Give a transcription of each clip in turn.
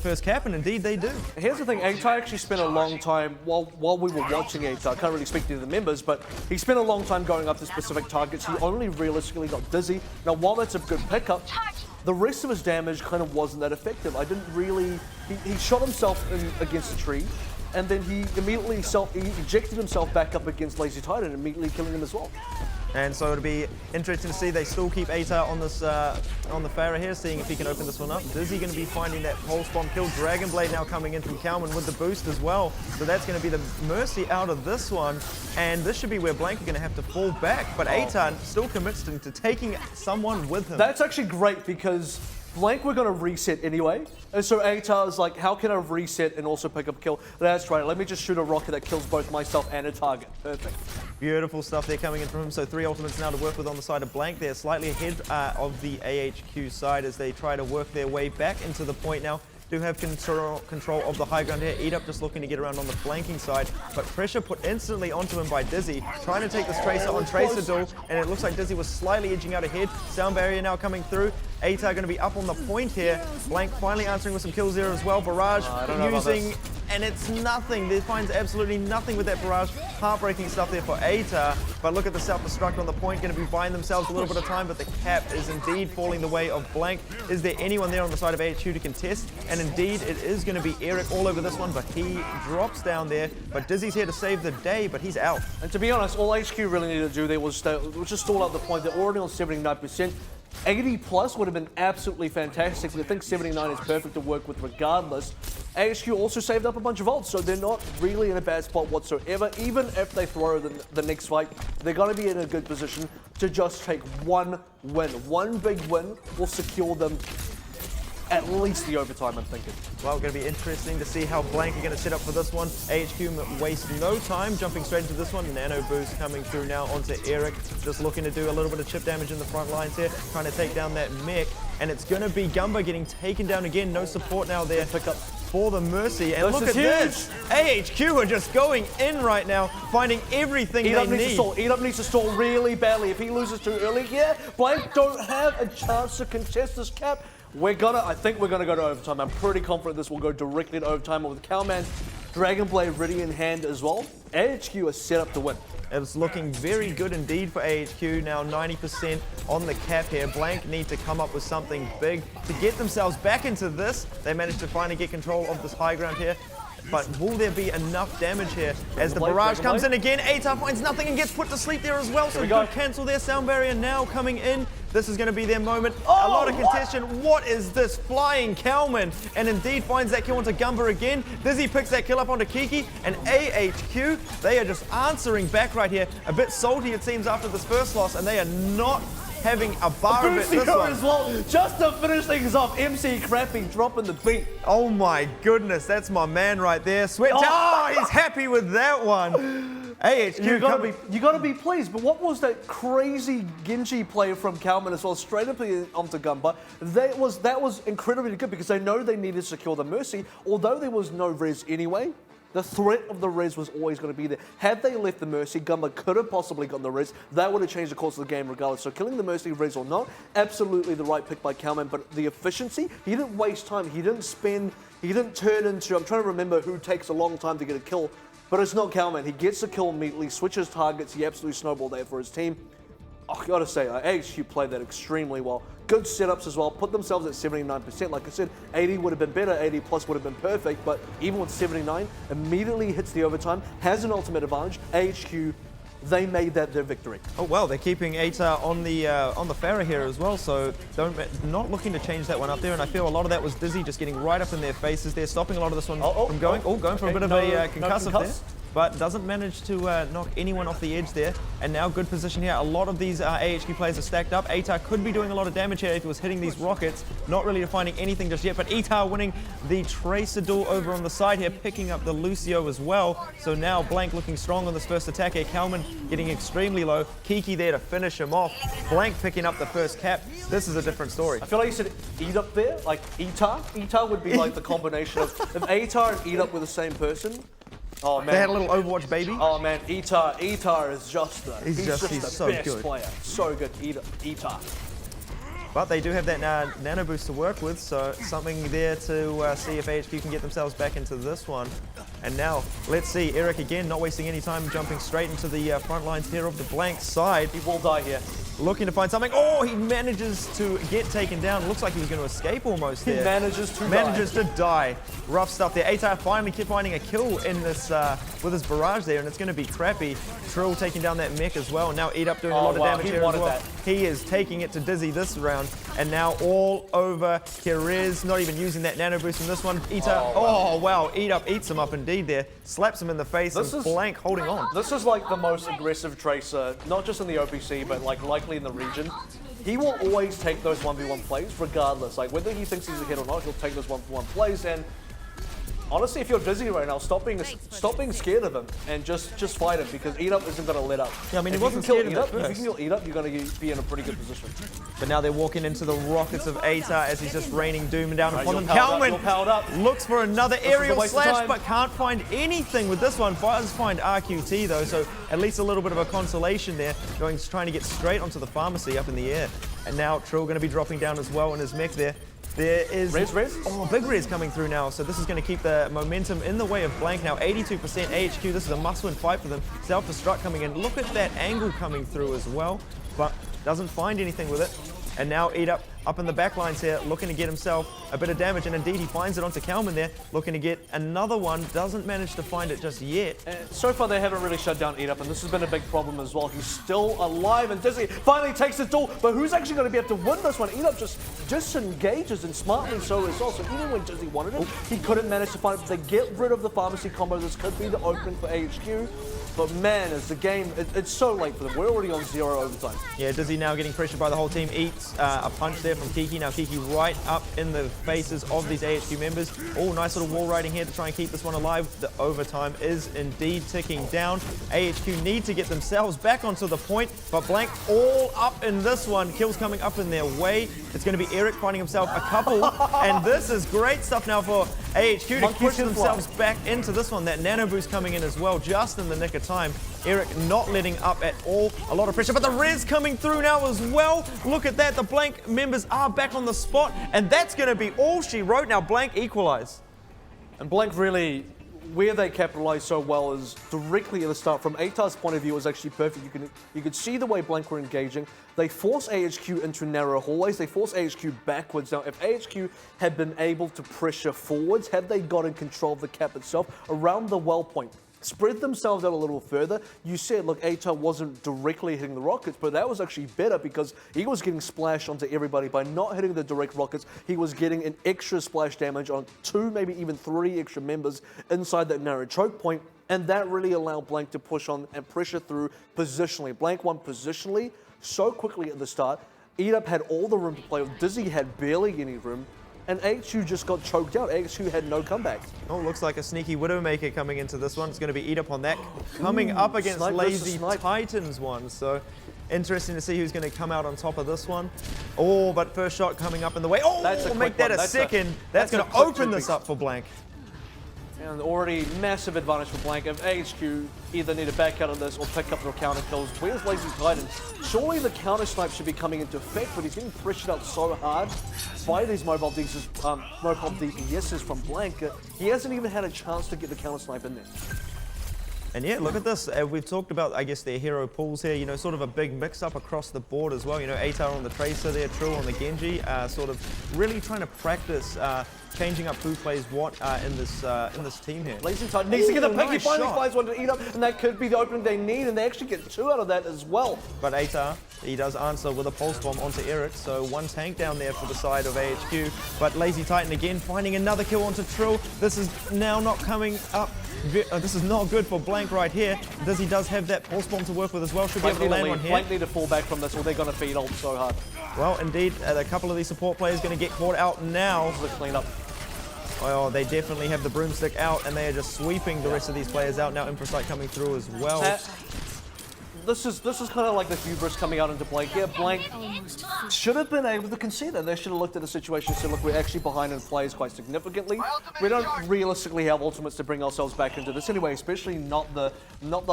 first cap, and indeed they do. Here's the thing, AHQ actually spent a long time, while we were watching AHQ, I can't really speak to the members, but he spent a long time going after specific targets. He only realistically got Dizzy. Now, while that's a good pickup, the rest of his damage kind of wasn't that effective. I didn't really... He shot himself against a tree, and then he immediately ejected himself back up against Lazy Titan, immediately killing him as well. And so it'll be interesting to see. They still keep AHQ on this on the Pharah here, seeing if he can open this one up. Dizzy going to be finding that pulse bomb kill. Dragon Blade now coming in from Kalman with the boost as well. So that's going to be the mercy out of this one. And this should be where Blank are going to have to fall back. But AHQ still commits to taking someone with him. That's actually great because Blank we're going to reset anyway. And so AHQ is like, how can I reset and also pick up a kill? That's right, let me just shoot a rocket that kills both myself and a target. Perfect. Beautiful stuff there coming in from him. So 3 ultimates now to work with on the side of Blank. They're slightly ahead of the AHQ side as they try to work their way back into the point now. Do have control of the high ground here. Eat Up just looking to get around on the flanking side, but pressure put instantly onto him by Dizzy, trying to take this Tracer on Tracer duel, and it looks like Dizzy was slightly edging out ahead. Sound barrier now coming through. AHQ going to be up on the point here. Blank finally answering with some kills there as well. Barrage using, and it's nothing. There finds absolutely nothing with that Barrage. Heartbreaking stuff there for AHQ, but look at the self-destruct on the point, going to be buying themselves a little bit of time, but the cap is indeed falling the way of Blank. Is there anyone there on the side of AHQ to contest? And indeed, it is going to be Eric all over this one, but he drops down there. But Dizzy's here to save the day, but he's out. And to be honest, all AHQ really needed to do there was just stall out the point. They're already on 79%. 80 plus would have been absolutely fantastic. I think 79 is perfect to work with regardless. AHQ also saved up a bunch of ults, so they're not really in a bad spot whatsoever. Even if they throw the next fight, they're going to be in a good position to just take one win. One big win will secure them at least the overtime, I'm thinking. Well, going to be interesting to see how Blank are going to set up for this one. AHQ waste no time, jumping straight into this one. Nano boost coming through now onto Eric. Just looking to do a little bit of chip damage in the front lines here, trying to take down that mech. And it's going to be Gumba getting taken down again. No support now there. Pick up for the Mercy. And look at this. AHQ are just going in right now, finding everything they need. Eat Up needs to stall really badly. If he loses too early here, Blank don't have a chance to contest this cap. I think we're gonna go to overtime. I'm pretty confident this will go directly to overtime with Kalman, Dragon Blade ready in hand as well. AHQ are set up to win. It's looking very good indeed for AHQ. Now 90% on the cap here. Blank need to come up with something big to get themselves back into this. They managed to finally get control of this high ground here. But will there be enough damage here as the barrage comes in again? AHQ finds nothing and gets put to sleep there as well. So good cancel there. Sound barrier now coming in. This is going to be their moment. A lot of contention. What is this? Flying Kalman. And indeed finds that kill onto Gumba again. Dizzy picks that kill up onto Kiki. And AHQ, they are just answering back right here. A bit salty it seems after this first loss. And they are not having a bar of it this one. As well. Just to finish things off, MC Crappy dropping the beat. Oh my goodness, that's my man right there. Sweat. Oh, he's happy with that one. AHQ, you gotta be pleased. But what was that crazy Genji play from Kalman as well, straight up onto Gumba? That was incredibly good because they know they needed to secure the Mercy, although there was no res anyway. The threat of the res was always going to be there. Had they left the Mercy, Gumba could have possibly gotten the res. That would have changed the course of the game regardless. So killing the Mercy, res or not, absolutely the right pick by Kalman. But the efficiency, he didn't waste time. He didn't turn into, I'm trying to remember who takes a long time to get a kill. But it's not Kalman. He gets the kill immediately, switches targets. He absolutely snowballed there for his team. I gotta say, AHQ played that extremely well. Good setups as well, put themselves at 79%. Like I said, 80 would have been better, 80 plus would have been perfect, but even with 79, immediately hits the overtime, has an ultimate advantage. AHQ, they made that their victory. Oh well, they're keeping AHQ on the Pharah here as well, so not looking to change that one up there, and I feel a lot of that was Dizzy just getting right up in their faces. They're stopping a lot of this one from going. Going for a bit of a concussive there. But doesn't manage to knock anyone off the edge there. And now good position here. A lot of these AHQ players are stacked up. AHQ could be doing a lot of damage here if he was hitting these rockets. Not really finding anything just yet, but AHQ winning the Tracer duel over on the side here, picking up the Lucio as well. So now Blank looking strong on this first attack here. Kalman getting extremely low. Kiki there to finish him off. Blank picking up the first cap. This is a different story. I feel like you said Eat Up there, like Etar. Etar would be like the combination of, if Etar and Eat Up were the same person. Oh man. They had a little Overwatch baby. Oh man, Etar is just the, he's just the so best good player. So good, Etar. But they do have that nano boost to work with, so something there to see if AHQ can get themselves back into this one. And now, let's see, Eric again, not wasting any time, jumping straight into the front lines here of the Blank side. He will die here. Looking to find something. Oh, he manages to get taken down. Looks like he was going to escape almost there. He manages to die. Rough stuff there. ATAR finally kept finding a kill in this with his barrage there, and it's going to be crappy. Trill taking down that mech as well. Now Eat Up doing a lot of damage here as well. That. He is taking it to Dizzy this round, and now all over Kerez, not even using that nano boost in this one. Oh wow, Eat Up eats him up indeed there. Slaps him in the face, and Blank holding on. This is like the most aggressive Tracer, not just in the OPC, but like likely in the region. He will always take those 1v1 plays regardless. Like whether he thinks he's a hit or not, he'll take those 1v1 plays. And honestly, if you're Dizzy right now, stop being scared of him and just fight him, because Eat Up isn't going to let up. Yeah, I mean, he wasn't scared of it If you can kill Eat Up, you're going to be in a pretty good position. But now they're walking into the rockets of ATAR as he's just raining doom down upon them. Kalman looks for another aerial slash, but can't find anything with this one. Does find RQT though, so at least a little bit of a consolation there, trying to get straight onto the pharmacy up in the air. And now Trill going to be dropping down as well in his mech there. There is... Res? Oh, big res coming through now, so this is going to keep the momentum in the way of Blank now. 82% AHQ, this is a must-win fight for them. Self-destruct coming in. Look at that angle coming through as well, but doesn't find anything with it. And now Eat Up in the back lines here, looking to get himself a bit of damage, and indeed he finds it onto Kalman there, looking to get another one, doesn't manage to find it just yet. So far they haven't really shut down Eat Up, and this has been a big problem as well. He's still alive, and Dizzy finally takes his duel, but who's actually going to be able to win this one? Eat Up just disengages, and smartly so as well. So even when Dizzy wanted it, he couldn't manage to find it. They get rid of the pharmacy combo. This could be the opening for AHQ. But man, as the game, it's so late for them. We're already on 0 overtime. Yeah, Dizzy now getting pressured by the whole team. Eats a punch there from Kiki. Now Kiki right up in the faces of these AHQ members. Oh, nice little wall riding here to try and keep this one alive. The overtime is indeed ticking down. AHQ need to get themselves back onto the point, but Blank all up in this one. Kills coming up in their way. It's going to be Eric finding himself a couple, and this is great stuff now for AHQ to push themselves back into this one. That nano boost coming in as well, just in the nick of time. Eric not letting up at all. A lot of pressure, but the res coming through now as well. Look at that. The Blank members are back on the spot, and that's going to be all she wrote. Now Blank equalize. And Blank really, where they capitalize so well is directly at the start. From ATAR's point of view, it was actually perfect. You could see the way Blank were engaging. They force AHQ into narrow hallways. They force AHQ backwards. Now, if AHQ had been able to pressure forwards, had they gotten control of the cap itself around the well point, spread themselves out a little further. You said, look, ATAR wasn't directly hitting the rockets, but that was actually better because he was getting splashed onto everybody. By not hitting the direct rockets, he was getting an extra splash damage on 2, maybe even 3 extra members inside that narrow choke point, and that really allowed Blank to push on and pressure through positionally. Blank won positionally so quickly at the start. Eat Up had all the room to play with. Dizzy had barely any room. And AHQ just got choked out. AHQ had no comeback. Oh, looks like a sneaky Widowmaker coming into this one. It's going to be Eat Up on that. Coming up against Lazy Titans one. So interesting to see who's going to come out on top of this one. Oh, but first shot coming up in the way. Oh, make that a second. That's going to open this up for Blank. And already massive advantage for Blank. If AHQ either need to back out of this or pick up their counter kills, where's Lazy Titan? Surely the counter snipe should be coming into effect, but he's getting pressured out so hard by these mobile DPSs from Blank. He hasn't even had a chance to get the counter snipe in there. And yeah, look at this. We've talked about, I guess, their hero pools here. You know, sort of a big mix-up across the board as well. You know, ATAR on the Tracer there, Trill on the Genji. Sort of really trying to practice changing up who plays what in this team here. Lazy Titan needs to get a pick. He finally finds one to Eat Up, and that could be the opening they need, and they actually get 2 out of that as well. But ATAR, he does answer with a pulse bomb onto Eric, so 1 tank down there for the side of AHQ. But Lazy Titan again finding another kill onto Trill. This is now not coming up. This is not good for Blank right here. He does have that pulse bomb to work with as well. Should be able to land one here. Blank need to fall back from this, or they're going to feed ult so hard. Well, indeed, a couple of these support players going to get caught out now. The cleanup. Oh, they definitely have the broomstick out, and they are just sweeping the rest of these players out. Now Infrasight coming through as well. this is kind of like the hubris coming out into Blank here. Blank should have been able to concede that. They should have looked at the situation and said, look, we're actually behind in plays quite significantly. We don't realistically have ultimates to bring ourselves back into this anyway, especially not the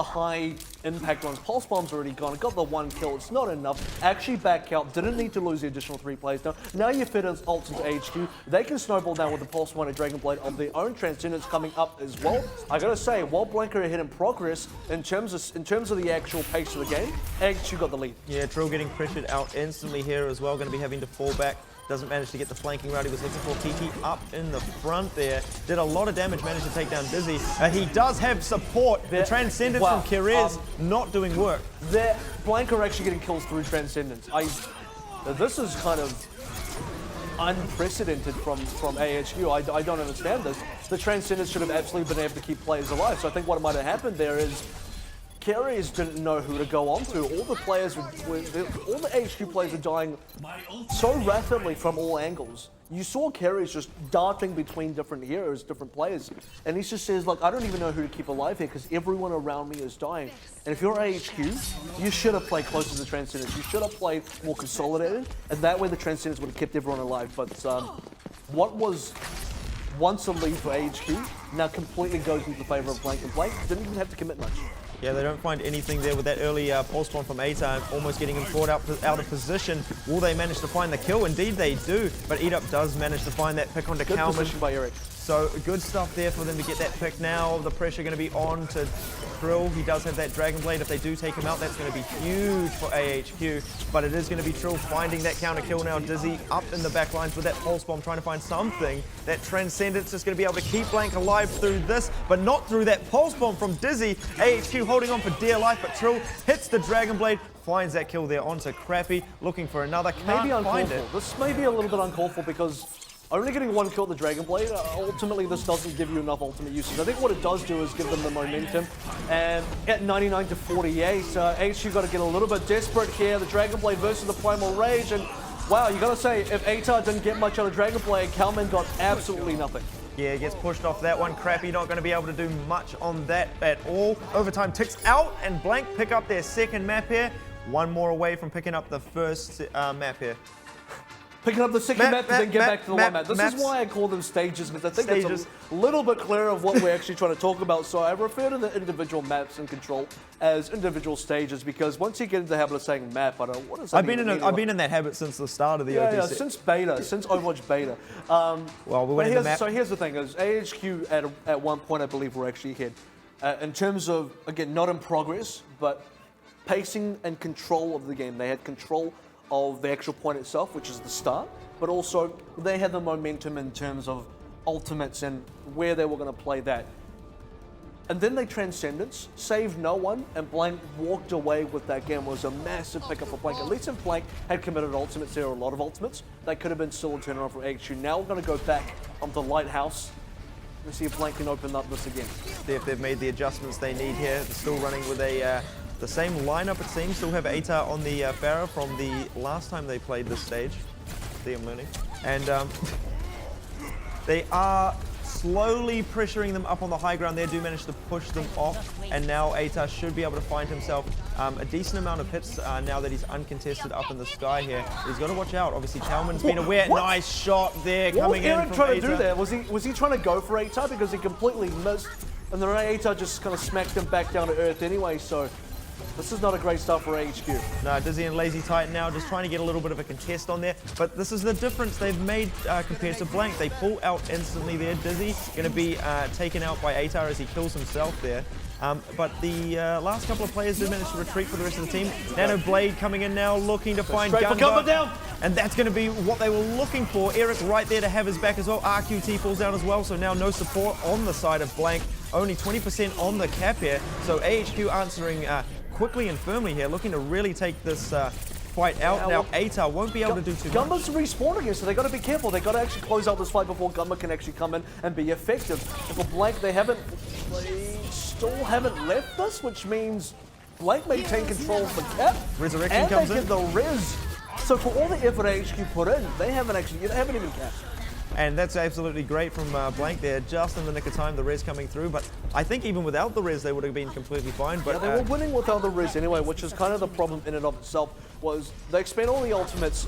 high impact ones. Pulse Bomb's already gone. Got the 1 kill. It's not enough. Actually back out. Didn't need to lose the additional 3 plays. Now you fit in ults into AHQ. They can snowball down with the Pulse 1 and Dragon Blade of their own. Transcendence coming up as well. I gotta say, while Blank are ahead in progress in terms of the actual pace of the game, AHQ got the lead. Yeah, Trill getting pressured out instantly here as well. Going to be having to fall back. Doesn't manage to get the flanking route he was looking for. TT up in the front there. Did a lot of damage, managed to take down Dizzy. He does have support. The Transcendence from Kirez not doing work. Blank are actually getting kills through Transcendence. This is kind of unprecedented from AHQ. I don't understand this. The Transcendence should have absolutely been able to keep players alive. So I think what might have happened there is Carriers didn't know who to go on to. All the players all the AHQ players are dying so rapidly from all angles. You saw Carriers just darting between different heroes, different players, and he just says, look, I don't even know who to keep alive here because everyone around me is dying. And if you're AHQ, you should have played closer to the Transcendence. You should have played more consolidated, and that way the Transcendence would have kept everyone alive. But what was once a lead for AHQ now completely goes into the favor of Blank, and Blank didn't even have to commit much. Yeah, they don't find anything there with that early pulse bomb from ATA, almost getting him caught out of position. Will they manage to find the kill? Indeed they do, but Eat Up does manage to find that pick onto Kalman. Good position by Eric. So good stuff there for them to get that pick now. The pressure going to be on to Trill. He does have that Dragon Blade. If they do take him out, that's going to be huge for AHQ. But it is going to be Trill finding that counter kill now. Dizzy up in the back lines with that pulse bomb, trying to find something. That Transcendence is going to be able to keep Blank alive through this, but not through that pulse bomb from Dizzy. AHQ holding on for dear life, but Trill hits the Dragon Blade, finds that kill there onto Crappy, looking for another. Can't find it. This may be a little bit uncalled for because only getting 1 kill at the Dragon Blade, ultimately this doesn't give you enough ultimate usage. I think what it does do is give them the momentum. And at 99 to 48, AHQ got to get a little bit desperate here. The Dragon Blade versus the Primal Rage. And wow, you got to say, if ATAR didn't get much out of Dragon Blade, Kalman got absolutely nothing. Yeah, gets pushed off that one. Crappy not going to be able to do much on that at all. Overtime ticks out, and Blank pick up their second map here. One more away from picking up the first map here. Picking up the second map and then get back to the one map. This is why I call them stages, because I think it's a little bit clearer of what we're actually trying to talk about. So I refer to the individual maps in Control as individual stages, because once you get into the habit of saying map, I don't know, what does that mean? I've been in that habit since the start of the OTC. Yeah, since beta, sinent Overwatch beta. Well, we went in the map. So here's the thing, is AHQ at one point, I believe, were actually ahead. In terms of, again, not in progress, but pacing and control of the game. They had control of the actual point itself, which is the start, but also they had the momentum in terms of ultimates and where they were going to play that. And then they Transcendence, saved no one, and Blank walked away with that game. It was a massive pickup for Blank. At least if Blank had committed ultimates, there were a lot of ultimates, that could have been still a turnaround for AHQ. Now we're going to go back onto Lighthouse. Let's see if Blank can open up this again. See if they've made the adjustments they need here. They're still running with the same lineup, it seems. Still have ATA on the Pharah from the last time they played this stage. I'm learning. And they are slowly pressuring them up on the high ground. They do manage to push them off, and now ATA should be able to find himself a decent amount of hits now that he's uncontested up in the sky here. He's got to watch out. Obviously, Kalman's been aware. Nice shot there coming in from ATA. What was Eric trying to do there? Was he trying to go for ATA because he completely missed, and then ATA just kind of smacked him back down to earth anyway, so this is not a great start for AHQ. No, Dizzy and Lazy Titan now just trying to get a little bit of a contest on there. But this is the difference they've made compared to Blank. They pull out instantly there. Dizzy going to be taken out by ATAR as he kills himself there. But the last couple of players did manage to retreat for the rest of the team. Nano Blade coming in now, looking to find Gumba down. And that's going to be what they were looking for. Eric right there to have his back as well. RQT falls down as well, so now no support on the side of Blank. Only 20% on the cap here. So AHQ answering quickly and firmly here, looking to really take this fight out. Now ATAR won't be able to do too much. Gumba's respawning here, so they got to be careful. They got to actually close out this fight before Gumba can actually come in and be effective. And for Blank, they still haven't left this, which means Blank maintain control of the cap. Resurrection comes in. And they get the res. So for all the effort AHQ put in, they haven't even capped. And that's absolutely great from Blank there, just in the nick of time, the res coming through. But I think even without the res, they would have been completely fine. But yeah, they were winning without the res anyway, which is kind of the problem in and of itself, was they spent all the ultimates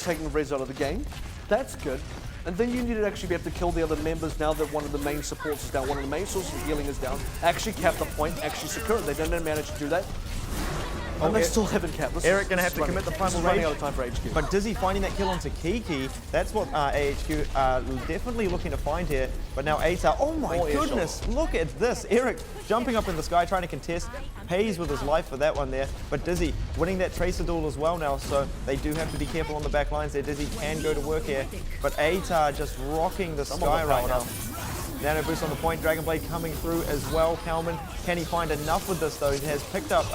taking res out of the game. That's good. And then you need to actually be able to kill the other members now that one of the main supports is down, one of the main sources of healing is down. Actually cap the point, actually secure it. They didn't manage to do that. And they still haven't capped. Eric going to have to commit the primal rage. Running out of time for AHQ. But Dizzy finding that kill onto Kiki, that's what AHQ are definitely looking to find here. But now ATA, oh my goodness, look at this. Eric jumping up in the sky, trying to contest, pays with his life for that one there. But Dizzy winning that Tracer duel as well now, so they do have to be careful on the back lines there. Dizzy can go to work here, but ATA just rocking the sky right now. Nano boost on the point, Dragon Blade coming through as well. Kalman, can he find enough with this though? He has picked up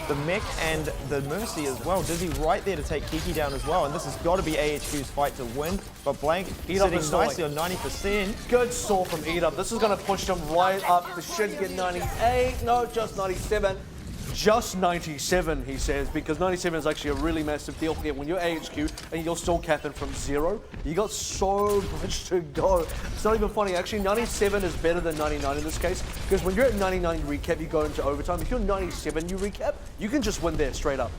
the mech and the Mercy as well. Dizzy right there to take Kiki down as well, and this has got to be AHQ's fight to win. But Blank sitting nicely on 90%. Good saw from Eat-Up. This is going to push them right up. They should get 98. No, just 97. Just 97, he says, because 97 is actually a really massive deal here. When you're AHQ and you're still capping from 0, you got so much to go. It's not even funny. Actually, 97 is better than 99 in this case, because when you're at 99, you recap, you go into overtime. If you're 97, you recap, you can just win there straight up.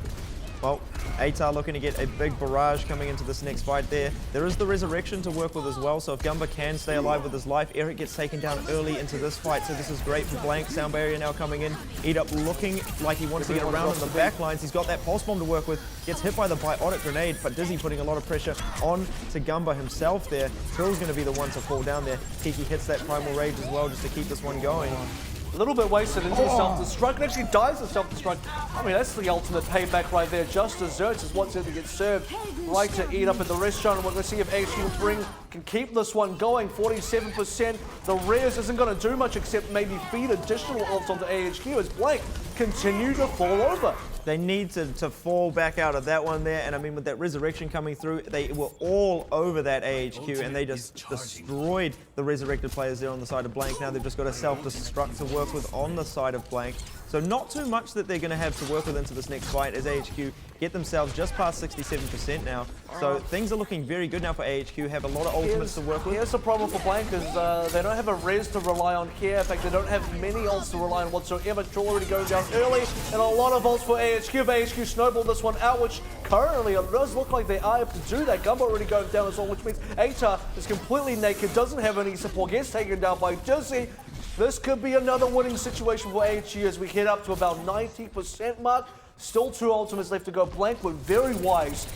Well, ATAR looking to get a big barrage coming into this next fight there. There is the Resurrection to work with as well, so if Gumba can stay alive with his life, Eric gets taken down early into this fight, so this is great for Blank. Sound Barrier now coming in. Eat Up looking like he wants to get around on the back lines. He's got that Pulse Bomb to work with, gets hit by the Biotic Grenade, but Dizzy putting a lot of pressure on to Gumba himself there. Trill's going to be the one to fall down there. Kiki hits that Primal Rage as well just to keep this one going. A little bit wasted into the self-destruct, and actually dies of self-destruct. I mean, that's the ultimate payback right there. Just desserts is what's going to get served right to Eat Up at the restaurant. And we're going to see if AHQ can keep this one going. 47%. The res isn't going to do much except maybe feed additional ults onto AHQ as Blank continue to fall over. They need to fall back out of that one there, and I mean with that Resurrection coming through, they were all over that AHQ and they just destroyed the resurrected players there on the side of Blank. Now they've just got a self-destruct to work with on the side of Blank. So not too much that they're going to have to work with into this next fight as AHQ get themselves just past 67% now. So things are looking very good now for AHQ, have a lot of ultimates to work with. Here's the problem for Blank is they don't have a res to rely on here. In fact, they don't have many ults to rely on whatsoever. Troll already going down early, and a lot of ults for AHQ. If AHQ snowball this one out, which currently it does look like they are able to do that. Gumbo already going down as well, which means ATA is completely naked, doesn't have any support, gets taken down by Dizzy. This could be another winning situation for AHQ as we head up to about 90% mark. Still 2 ultimates left to go. Blank were very wise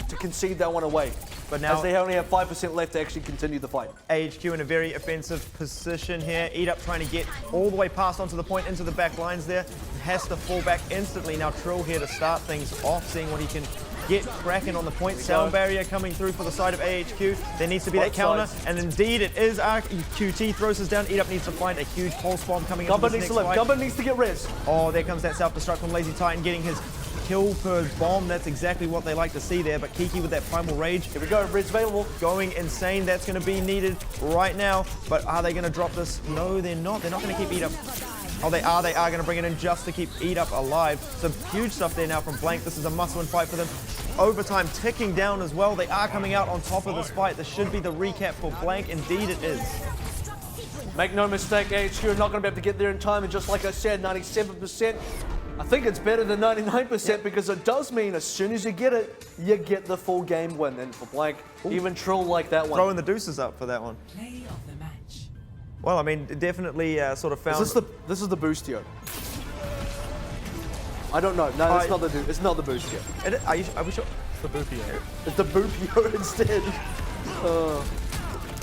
to concede that one away. But now, as they only have 5% left to actually continue the fight. AHQ in a very offensive position here. Eat Up trying to get all the way past onto the point into the back lines there. Has to fall back instantly. Now Trill here to start things off, seeing what he can get cracking on the point. Sound Barrier coming through for the side of AHQ. There needs to be that counter, and indeed it is. QT throws us down. Eat Up needs to find a huge pulse bomb coming into this next fight. Gumba needs to get res. Oh, there comes that self-destruct from Lazy Titan getting his kill per bomb. That's exactly what they like to see there. But Kiki with that Primal Rage. Here we go, res available. Going insane. That's going to be needed right now. But are they going to drop this? No, they're not. They're not going to keep Eat Up. Oh, they are. They are going to bring it in just to keep Eat Up alive. Some huge stuff there now from Blank. This is a must-win fight for them. Overtime ticking down as well. They are coming out on top of this fight. This should be the recap for Blank. Indeed it is. Make no mistake, AHQ are not going to be able to get there in time. And just like I said, 97%. I think it's better than 99% because it does mean as soon as you get it, you get the full game win. And for Blank, even Trill like that one. Throwing the deuces up for that one. Play of the match. Well, I mean, definitely sort of found... This is the boostio. I don't know. No, it's not the it's not the boostio. Are we sure? It's the boopio. It's the boopio instead.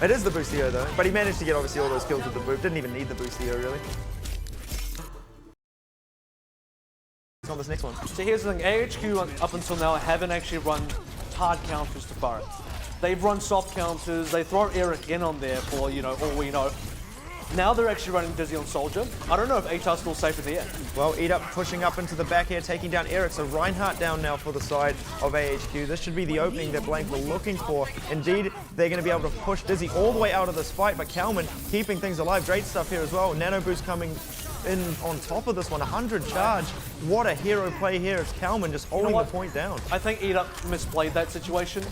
It is the boostio though, but he managed to get obviously all those kills with the boop. Didn't even need the boostio really. On this next one. So here's the thing, AHQ up until now haven't actually run hard counters to Barret. They've run soft counters, they throw Eric in on there for, you know, all we know. Now they're actually running Dizzy on Soldier. I don't know if ATAR's still safe in the air. Well, Eat Up pushing up into the back here, taking down Eric. So Reinhardt down now for the side of AHQ. This should be the opening that Blank were looking for. Indeed, they're going to be able to push Dizzy all the way out of this fight, but Kalman keeping things alive. Great stuff here as well. Nano Boost coming in on top of this one, 100 charge. What a hero play here. It's Kalman just holding the point down. I think Eat Up misplayed that situation.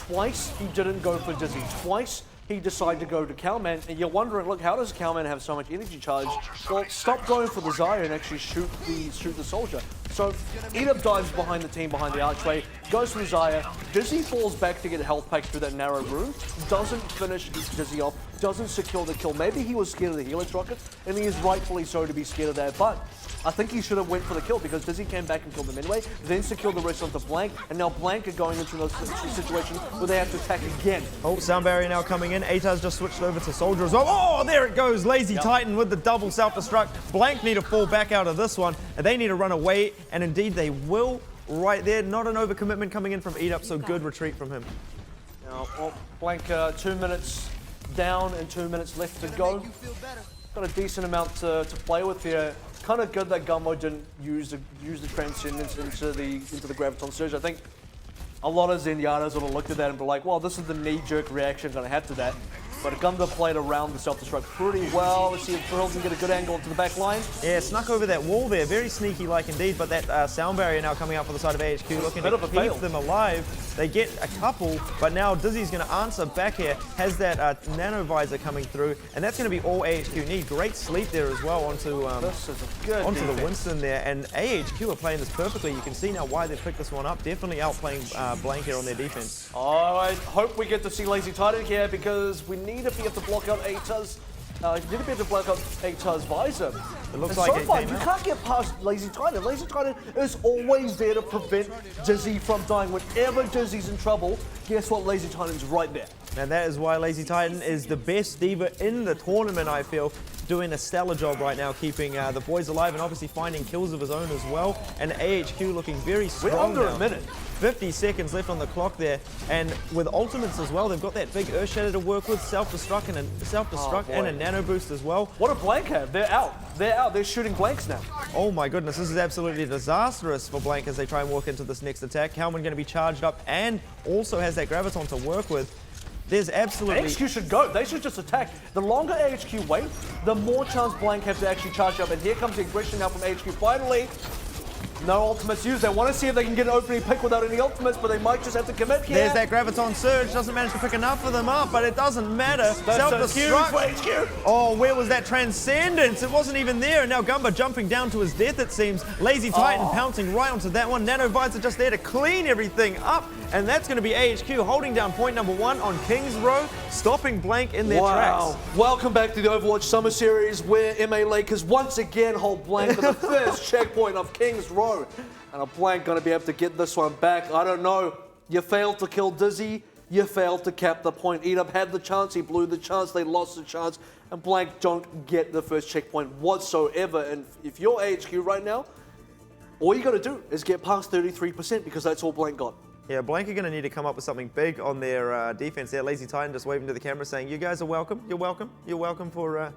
Twice he didn't go for Dizzy. Twice he decided to go to Cowman, and you're wondering, look, how does Cowman have so much energy charge? Well, stop going for the Zarya and actually shoot the soldier. So Edip dives behind the team, behind the archway, goes for the Zarya. Dizzy falls back to get a health pack through that narrow room, doesn't finish Dizzy off, doesn't secure the kill. Maybe he was scared of the Helix rocket, and he is rightfully so to be scared of that, but I think he should have went for the kill because Dizzy came back and killed them anyway, then secured the rest onto Blank, and now Blank are going into a situation where they have to attack again. Oh, sound barrier now coming in. Ataz just switched over to Soldier as well. Oh, there it goes. Lazy Titan with the double self-destruct. Blank need to fall back out of this one, and they need to run away, and indeed they will right there. Not an overcommitment coming in from Edip, so good retreat from him. Now, well, Blank 2 minutes down and 2 minutes left to go. Got a decent amount to play with here. Kind of good that Gumbo didn't use the Transcendence into the Graviton Surge. I think a lot of Zenyatta's would have looked at that and be like, well, this is the knee-jerk reaction going to have to that. But Gumbo played around the self-destruct pretty well. Let's see if Thrill can get a good angle into the back line. Yeah, snuck over that wall there. Very sneaky-like indeed, but that sound barrier now coming out for the side of AHQ, looking to keep them alive. They get a couple, but now Dizzy's going to answer back here. Has that nano visor coming through, and that's going to be all AHQ need. Great sleep there as well onto the Winston there, and AHQ are playing this perfectly. You can see now why they picked this one up. Definitely outplaying Blank here on their defense. Oh, I hope we get to see Lazy Titan here because we need to be able to block out Ataz. Need to be able to block out Ataz visor. It looks and like so far, you can't get past Lazy Titan. Lazy Titan is always there to prevent Dizzy from dying. Whenever Dizzy's in trouble, guess what? Lazy Titan's right there. And that is why Lazy Titan is the best diva in the tournament, I feel. Doing a stellar job right now, keeping the boys alive and obviously finding kills of his own as well. And AHQ looking very strong. We're under now. a minute. 50 seconds left on the clock there, and with ultimates as well, they've got that big Earth Shatter to work with, self-destruct and a nano boost as well. What a Blank have? They're out. They're out. They're shooting blanks now. Oh my goodness, this is absolutely disastrous for Blank as they try and walk into this next attack. Kalman going to be charged up and also has that Graviton to work with. There's absolutely... AHQ should go. They should just attack. The longer AHQ wait, the more chance Blank have to actually charge up. And here comes the aggression now from AHQ. Finally, no ultimates used. They want to see if they can get an opening pick without any ultimates, but they might just have to commit here. There's that Graviton Surge. Doesn't manage to pick enough of them up, but it doesn't matter. Self-destruct. Oh, where was that Transcendence? It wasn't even there. And now Gumba jumping down to his death, it seems. Lazy Titan pouncing right onto that one. Nano Vides are just there to clean everything up. And that's going to be AHQ holding down point number 1 on Kings Row, stopping Blank in their tracks. Welcome back to the Overwatch Summer Series, where MA Lakers once again hold Blank at the first checkpoint of Kings Row. And a Blank going to be able to get this one back. I don't know. You failed to kill Dizzy. You failed to cap the point. Edip had the chance. He blew the chance. They lost the chance. And Blank don't get the first checkpoint whatsoever. And if you're AHQ right now, all you got to do is get past 33% because that's all Blank got. Yeah, Blank are going to need to come up with something big on their defense there. Lazy Titan just waving to the camera saying, you guys are welcome. You're welcome. You're welcome for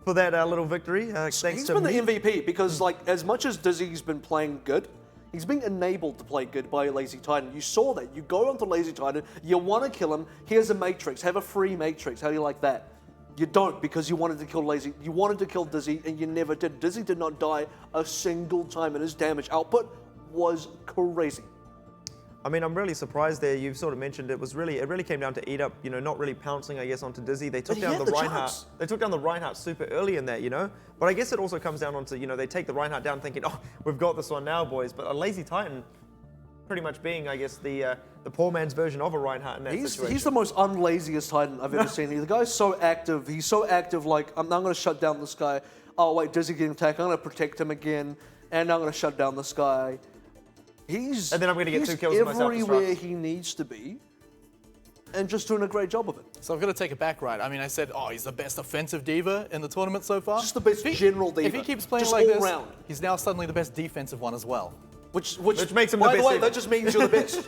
that little victory. Thanks He's to been me. the MVP because, like, as much as Dizzy's been playing good, he's being enabled to play good by Lazy Titan. You saw that. You go onto Lazy Titan, you want to kill him. Here's a Matrix. Have a free Matrix. How do you like that? You don't, because you wanted to kill Lazy. You wanted to kill Dizzy, and you never did. Dizzy did not die a single time, and his damage output was crazy. I mean, I'm really surprised there. You've sort of mentioned it really came down to Edip, you know, not really pouncing, I guess, onto Dizzy. They took down the Reinhardt. They took down the Reinhardt super early in that, you know. But I guess it also comes down onto, you know, they take the Reinhardt down thinking, oh, we've got this one now, boys. But a Lazy Titan, pretty much being, I guess, the poor man's version of a Reinhardt in that situation. He's the most unlaziest Titan I've ever seen. The guy's so active. He's so active. Like, I'm going to shut down this guy. Oh wait, Dizzy getting attacked. I'm going to protect him again, and I'm going to shut down this guy. And then I'm going to get 2 kills myself. Everywhere he needs to be, and just doing a great job of it. So I've got to take it back, right? I mean, I said, oh, he's the best offensive diva in the tournament so far. Just the best general diva. If he keeps playing just like all this, round. he's now suddenly the best defensive one as well. Which makes him the best. By the way, diva. that just means you're the best.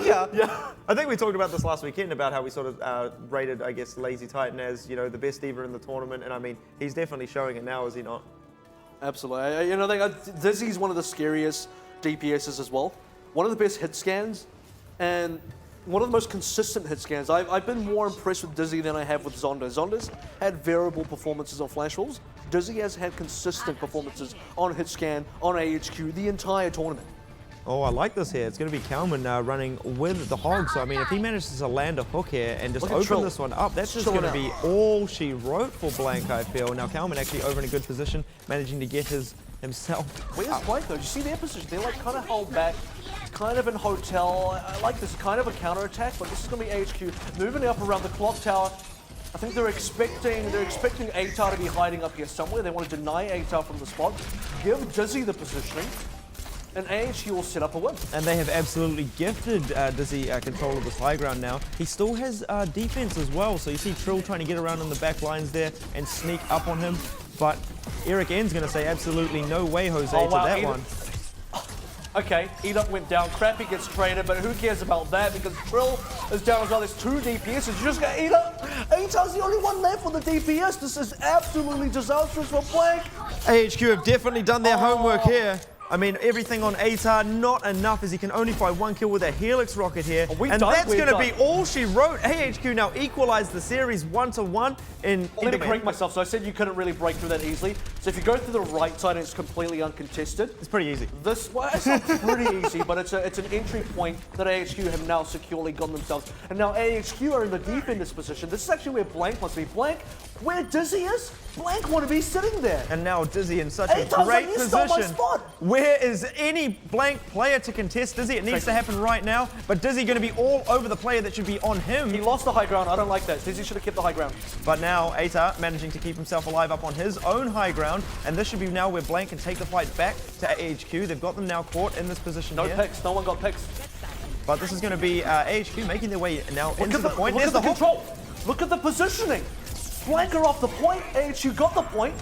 Yeah. I think we talked about this last weekend about how we sort of rated, I guess, Lazy Titan as, you know, the best diva in the tournament. And I mean, he's definitely showing it now, is he not? Absolutely. You know, Dizzy's one of the scariest DPSs as well. One of the best hit scans, and one of the most consistent hit scans. I've been more impressed with Dizzy than I have with Zonda. Zonda's had variable performances on flash rolls. Dizzy has had consistent performances on hit scan, on AHQ, the entire tournament. Oh, I like this here. It's going to be Kalman running with the hog. So, I mean, if he manages to land a hook here and just open Trill. this one up, that's just going to be all she wrote for Blank, I feel. Now, Kalman actually over in a good position, managing to get himself. Where's Blank though? Do you see their position? They're like kind of held back, kind of in hotel. I like this kind of a counter attack, but this is going to be AHQ moving up around the clock tower. I think they're expecting ATAR to be hiding up here somewhere. They want to deny ATAR from the spot, give Dizzy the positioning, and AHQ will set up a win. And they have absolutely gifted Dizzy control of this high ground now. He still has defense as well, so you see Trill trying to get around in the back lines there and sneak up on him. But Eric N's going to say absolutely no way, Jose, to that one. Okay, Eat-Up went down, Crappy gets traded, but who cares about that because Trill is down as well. There's 2 DPSs, you just got Eat-Up. ATAR's the only one left for the DPS. This is absolutely disastrous for Blank. AHQ have definitely done their homework here. I mean, everything on ATAR, not enough as he can only find 1 kill with a Helix rocket here. And that's going to be all she wrote. AHQ now equalized the series 1-1 in... Let me correct myself. So I said you couldn't really break through that easily. So if you go through the right side and it's completely uncontested. It's pretty easy. Well, it's not pretty easy, but it's an entry point that AHQ have now securely gotten themselves. And now AHQ are in the defender's position. This is actually where Blank wants to be. Blank, where Dizzy is, Blank want to be sitting there. And now Dizzy in such a great position. Where is any Blank player to contest Dizzy? It needs to happen right now, but Dizzy going to be all over the player that should be on him. He lost the high ground. I don't like that. Dizzy should have kept the high ground. But now ATAR managing to keep himself alive up on his own high ground, and this should be now where Blank can take the fight back to AHQ. They've got them now caught in this position here. No picks. No one got picks. But this is going to be AHQ making their way now into the point. Look at the control. Look at the positioning. Blank are off the point. AHQ got the point.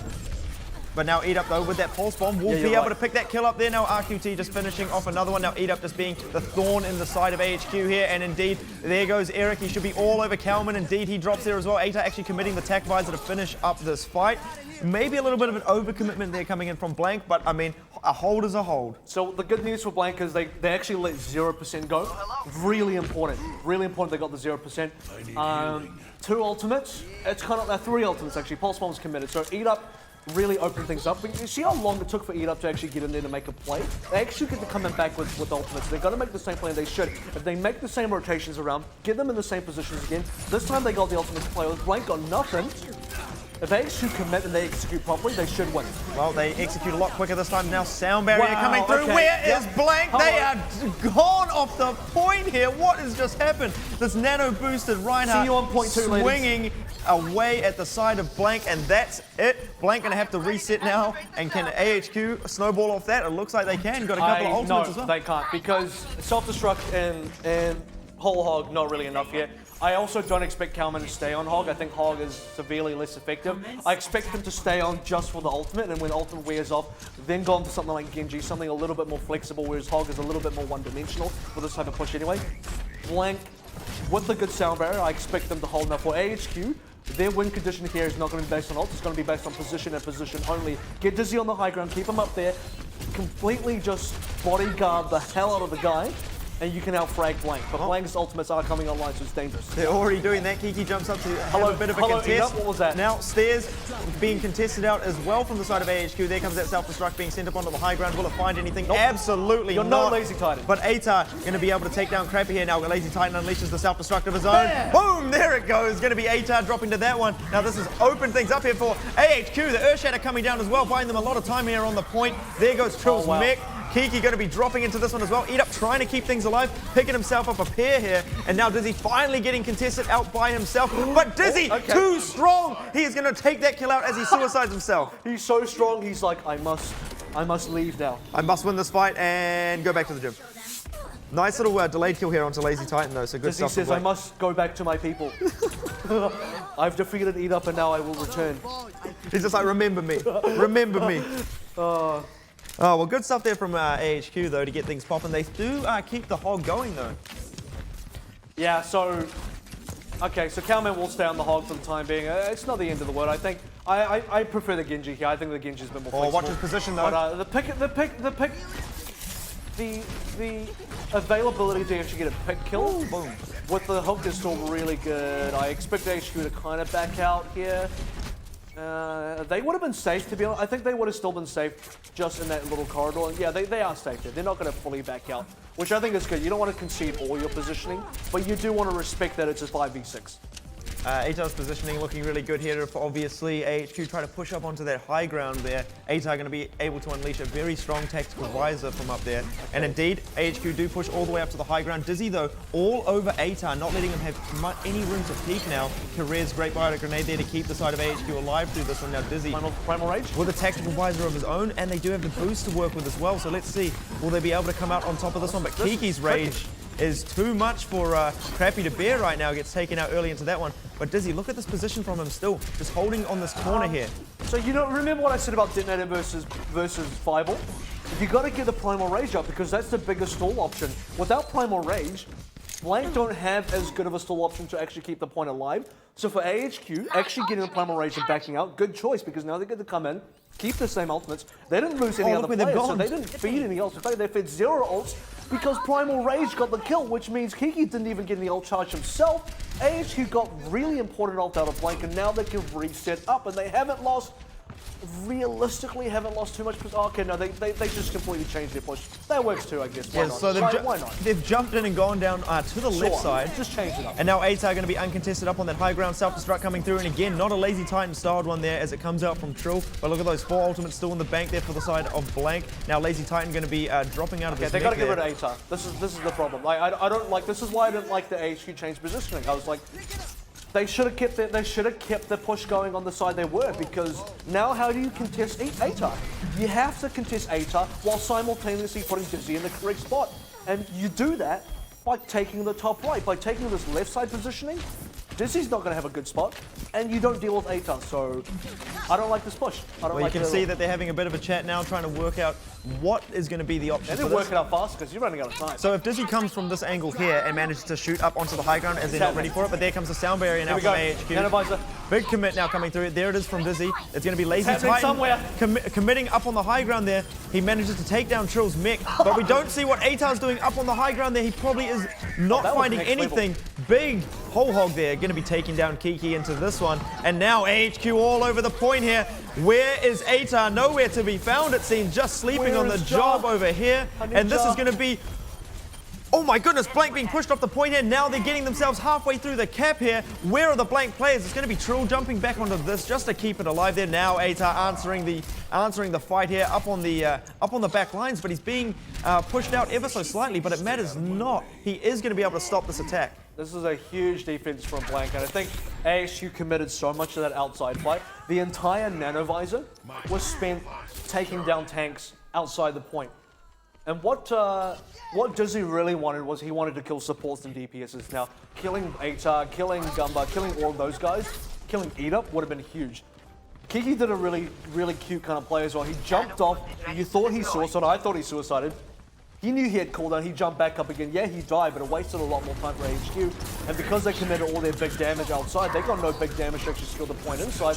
But now Eat-Up though with that pulse bomb will be able to pick that kill up there. Now RQT just finishing off another one. Now Eat-Up just being the thorn in the side of AHQ here. And indeed, there goes Eric. He should be all over Kalman. Indeed, he drops there as well. ATAR actually committing the tac visor to finish up this fight. Maybe a little bit of an overcommitment there coming in from Blank, but I mean, a hold is a hold. So the good news for Blank is they actually let 0% go. Really important. Really important they got the 0%. 2 ultimates. It's kind of 3 ultimates actually. Pulse bomb's committed. So Eat-Up really opened things up. But you see how long it took for Eat-Up to actually get in there to make a play? They actually get to come in back with ultimates. They've got to make the same play, and they should. If they make the same rotations around, get them in the same positions again, this time they got the ultimates play. Blank got nothing. If they should commit and they execute properly, they should win. Well, they execute a lot quicker this time. Now sound barrier coming through. Okay. Where is Blank? They are gone off the point here. What has just happened? This nano boosted Reinhardt see you on point 2, swinging ladies. Away at the side of Blank, and that's it. Blank gonna have to reset now, and can AHQ snowball off that? It looks like they can. Got a couple of ultimates as well. No, they can't, because self-destruct and whole hog, not really enough yet. I also don't expect Kalman to stay on Hog. I think Hog is severely less effective. I expect him to stay on just for the ultimate, and when the ultimate wears off, then go on to something like Genji, something a little bit more flexible, whereas Hog is a little bit more one-dimensional for this type of push anyway. Blank, with the good sound barrier, I expect them to hold. Now for AHQ, their win condition here is not going to be based on ult, it's going to be based on position and position only. Get Dizzy on the high ground, keep him up there, completely just bodyguard the hell out of the guy, and you can outfrag Blank. But Blank's ultimates are coming online, so it's dangerous. They're already doing that. Kiki jumps up to have a bit of a contest. What was that? Now Stairs being contested out as well from the side of AHQ. There comes that self-destruct being sent up onto the high ground. Will it find anything? Nope. Absolutely You're not. no Lazy Titan. But ATAR going to be able to take down Crappy here now. Lazy Titan unleashes the self-destruct of his own. Boom! There it goes. Going to be ATAR dropping to that one. Now this has opened things up here for AHQ. The Earthshatter coming down as well, buying them a lot of time here on the point. There goes Trill's mech. Kiki going to be dropping into this one as well. Eat-Up trying to keep things alive, picking himself up a pair here. And now Dizzy finally getting contested out by himself. But Dizzy, too strong. He is going to take that kill out as he suicides himself. He's so strong, he's like, I must leave now. I must win this fight and go back to the gym. Nice little delayed kill here onto Lazy Titan though, so good Dizzy stuff. Says, I must go back to my people. I've defeated Eat-Up and now I will return. He's just like, remember me, remember me. Oh, well, good stuff there from AHQ, though, to get things popping. They do keep the Hog going, though. Yeah, so... Okay, so Kalman will stay on the Hog for the time being. It's not the end of the world. I think... I prefer the Genji here. I think the Genji's a bit more flexible. Watch his position, though. But the availability to actually get a pick kill with the hook is still really good. I expect AHQ to kind of back out here. They would have been safe, to be honest. I think they would have still been safe just in that little corridor. And yeah, they are safe there. They're not going to fully back out, which I think is good. You don't want to concede all your positioning, but you do want to respect that it's a 5v6. ATAR's positioning looking really good here. Obviously, AHQ try to push up onto that high ground there. ATAR going to be able to unleash a very strong tactical visor from up there. And indeed, AHQ do push all the way up to the high ground. Dizzy, though, all over ATAR, not letting them have any room to peek now. Carrier's great biotic grenade there to keep the side of AHQ alive through this one. Now, Dizzy Primal Rage with a tactical visor of his own, and they do have the boost to work with as well. So let's see, will they be able to come out on top of this one? But Kiki's rage is too much for Crappy to bear right now. Gets taken out early into that one. But Dizzy, look at this position from him still. Just holding on this corner here. So you don't remember what I said about Detonator versus Fireball? You got to get the Primal Rage up because that's the biggest stall option. Without Primal Rage, Blank don't have as good of a stall option to actually keep the point alive. So for AHQ, actually getting the Primal Rage and backing out, good choice because now they get to come in, keep the same ultimates. They didn't lose any other players, so they didn't feed any ults. In fact, they fed 0 ults because Primal Rage got the kill, which means Kiki didn't even get any ult charge himself. AHQ got really important ult out of Blank, and now they can reset up, and they haven't lost, realistically haven't lost too much. Oh, okay, no, they just completely changed their push. That works too, I guess. Why Yeah, not? so Why not? they've jumped in and gone down to the left side. Just change it up. And now ATAR going to be uncontested up on that high ground. Self-destruct coming through. And again, not a Lazy Titan styled one there as it comes out from Trill. But look at those 4 ultimates still in the bank there for the side of Blank. Now Lazy Titan going to be dropping out of this they got to mech get rid there. of ATAR. This is the problem. Like I don't like. This is why I didn't like the AHQ change positioning. I was like, they should have kept the push going on the side they were, because now how do you contest ATAR? You have to contest ATAR while simultaneously putting Dizzy in the correct spot. And you do that by taking the top right, by taking this left side positioning. Dizzy's not going to have a good spot, and you don't deal with ATAR, so I don't like this push. I don't Well, like you can see that they're having a bit of a chat now, trying to work out what is going to be the option and for then work this. it out fast because you're running out of time. So if Dizzy comes from this angle here and manages to shoot up onto the high ground as they're not ready for it, but there comes the sound barrier now from AHQ. Nanovisor. Big commit now coming through. There it is from Dizzy. It's going to be Lazy happening Titan somewhere. committing up on the high ground there. He manages to take down Trill's mech, but we don't see what ATAR's doing up on the high ground there. He probably is not that was finding next anything. Big whole hog there, going to be taking down Kiki into this one. And now AHQ all over the point here. Where is ATAR? Nowhere to be found, it seems. Just sleeping Where on the is job Ja? over here. And this is going to be... Oh my goodness, Blank being pushed off the point here. Now they're getting themselves halfway through the cap here. Where are the Blank players? It's going to be Trill jumping back onto this just to keep it alive there. Now ATAR answering the fight here up on the back lines, but he's being pushed out ever so slightly, but it matters not. He is going to be able to stop this attack. This is a huge defense from Blank, and I think AHQ committed so much to that outside fight. The entire Nanovisor was spent taking down tanks outside the point. And what Dizzy really wanted was he wanted to kill supports and DPSs. Now, killing ATAR, killing Gumba, killing all of those guys, killing Eat-Up would have been huge. Kiki did a really, really cute kind of play as well. He jumped off, you thought he suicided, I thought he suicided. He knew he had cooldown, he jumped back up again. Yeah, he died, but it wasted a lot more time for AHQ. And because they committed all their big damage outside, they got no big damage to actually secure the point inside.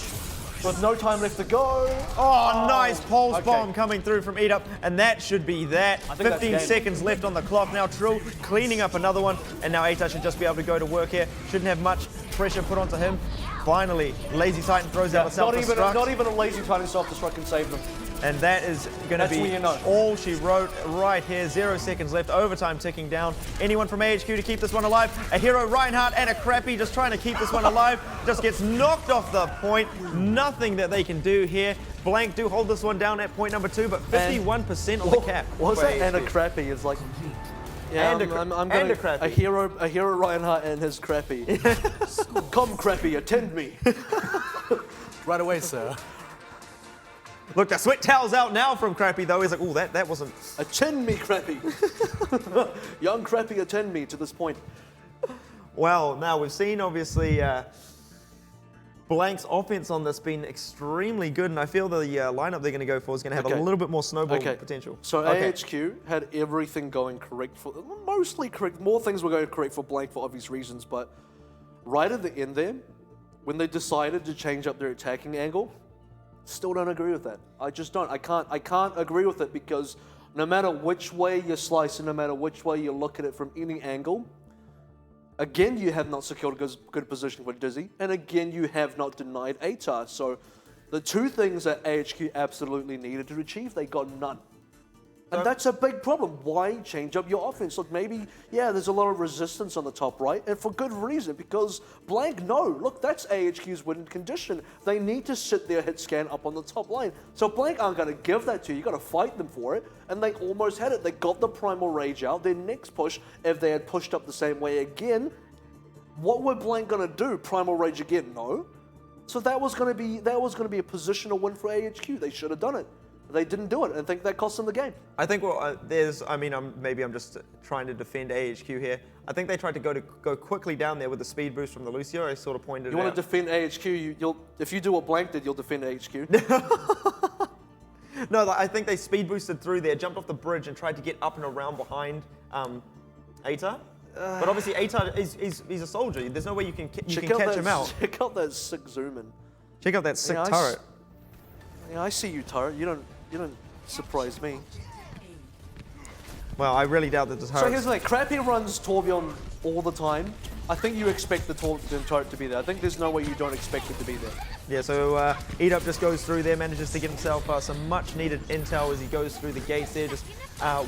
With no time left to go. Oh, nice pulse bomb coming through from Eat Up, and that should be that. I think 15 that's seconds left on the clock now. Trill cleaning up another one, and now ATAR should just be able to go to work here. Shouldn't have much pressure put onto him. Finally, Lazy Titan throws out a self-destruct. Not even a Lazy Titan self-destruct can save them. And that is going to be all she wrote right here. 0 seconds left. Overtime ticking down. Anyone from AHQ to keep this one alive? A hero, Reinhardt, and a Crappy just trying to keep this one alive. Just gets knocked off the point. Nothing that they can do here. Blank do hold this one down at point number 2, but 51% on the cap. What's that? And a Crappy is like... Yeah, I'm going a Crappy. A hero Reinhardt and his Crappy. Come Crappy, attend me. Right away, sir. Look, the sweat towel's out now from Crappy, though. He's like, oh, that wasn't... Attend me, Crappy. Young Crappy, attend me to this point. Well, now we've seen, obviously, Blank's offense on this been extremely good, and I feel the lineup they're going to go for is going to have a little bit more snowball potential. So AHQ had everything going correct for... Mostly correct. More things were going correct for Blank for obvious reasons, but right at the end there, when they decided to change up their attacking angle, still don't agree with that. I just don't. I can't agree with it because no matter which way you slice and no matter which way you look at it from any angle, again, you have not secured a good position for Dizzy, and again, you have not denied ATAR. So The two things that AHQ absolutely needed to achieve, they got none. And that's a big problem. Why change up your offense? Look, maybe, yeah, there's a lot of resistance on the top right, and for good reason, because Blank, no, look, that's AHQ's winning condition. They need to sit their hit scan up on the top line. So Blank aren't going to give that to you. You've got to fight them for it, and they almost had it. They got the Primal Rage out. Their next push, if they had pushed up the same way again, what were Blank going to do? Primal Rage again? No. So that was going to be a positional win for AHQ. They should have done it. They didn't do it, and I think that cost them the game. I think maybe I'm just trying to defend AHQ here. I think they tried to go quickly down there with the speed boost from the Lucio. I sort of pointed it out. You want to defend AHQ, if you do what Blank did, you'll defend AHQ. No, I think they speed boosted through there, jumped off the bridge, and tried to get up and around behind ATAR. But obviously ATAR he's a soldier. There's no way you can catch him out. Check out that sick zoom in. Check out that sick turret. Yeah, I see you, turret. You don't surprise me. Well, I really doubt that the turret. So here's the thing. Crappy runs Torbjorn all the time. I think you expect the turret to be there. I think there's no way you don't expect it to be there. Yeah, so Eat-Up just goes through there, manages to get himself some much-needed intel as he goes through the gates there, just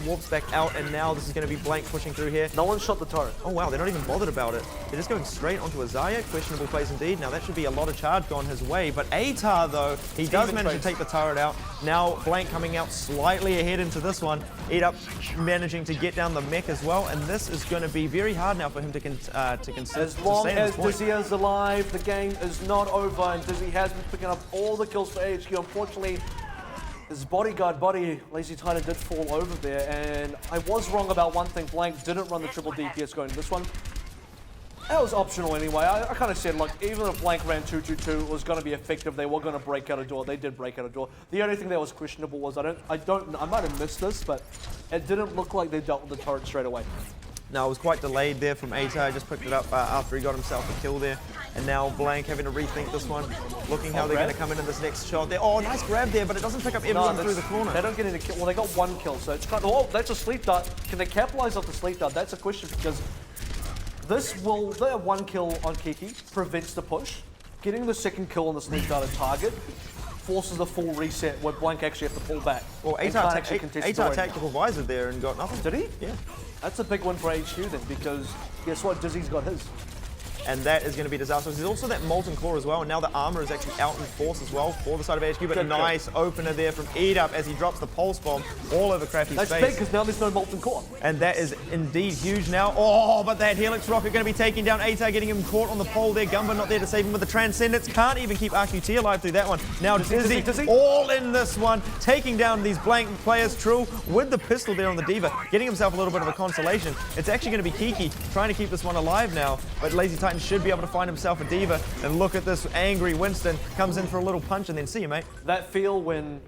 warps back out, and now this is going to be Blank pushing through here. No one shot the turret. Oh, wow, they're not even bothered about it. They're just going straight onto a Zarya. Questionable plays indeed. Now, that should be a lot of charge gone his way, but ATAR, though, he does manage to take the turret out. Now, Blank coming out slightly ahead into this one. Eat-Up managing to get down the mech as well, and this is going to be very hard now for him to consider. As long as Dizzy is alive, the game is not over, and Dizzy has been picking up all the kills for AHQ. Unfortunately, his bodyguard buddy, Lazy Titan, did fall over there, and I was wrong about one thing. Blank didn't run the triple DPS going to this one. That was optional anyway. I kind of said, look, even if Blank ran 2-2-2, it was going to be effective. They were going to break out a door. They did break out a door. The only thing that was questionable was I might have missed this, but it didn't look like they dealt with the turret straight away. No, it was quite delayed there from ATAR. Just picked it up after he got himself a kill there. And now Blank having to rethink this one. Looking how they're going to come into this next shot there. Oh, nice grab there, but it doesn't pick up everyone through the corner. They don't get any kill. Well, they got one kill, so it's kind of, oh, that's a sleep dart. Can they capitalize off the sleep dart? That's a question, because their one kill on Kiki prevents the push. Getting the second kill on the sleep dart at target forces a full reset where Blank actually have to pull back. Well, ATAR tactical visor there and got nothing. Did he? Yeah. That's a big one for HQ then, because guess what? Dizzy's got his. And that is going to be disastrous. There's also that Molten Claw as well, and now the armor is actually out in force as well for the side of HQ, but a nice opener there from Eat-Up as he drops the Pulse Bomb all over Crappy's face. That's big, because now there's no Molten Core. And that is indeed huge now. Oh, but that Helix Rocket going to be taking down ATAR, getting him caught on the pole there. Gumba not there to save him with the Transcendence. Can't even keep RQT alive through that one. Now Dizzy all in this one, taking down these Blank players. True with the pistol there on the Diva, getting himself a little bit of a consolation. It's actually going to be Kiki trying to keep this one alive now, but Lazy Titan should be able to find himself a Diva, and look at this angry Winston comes in for a little punch and then see you, mate. That feel when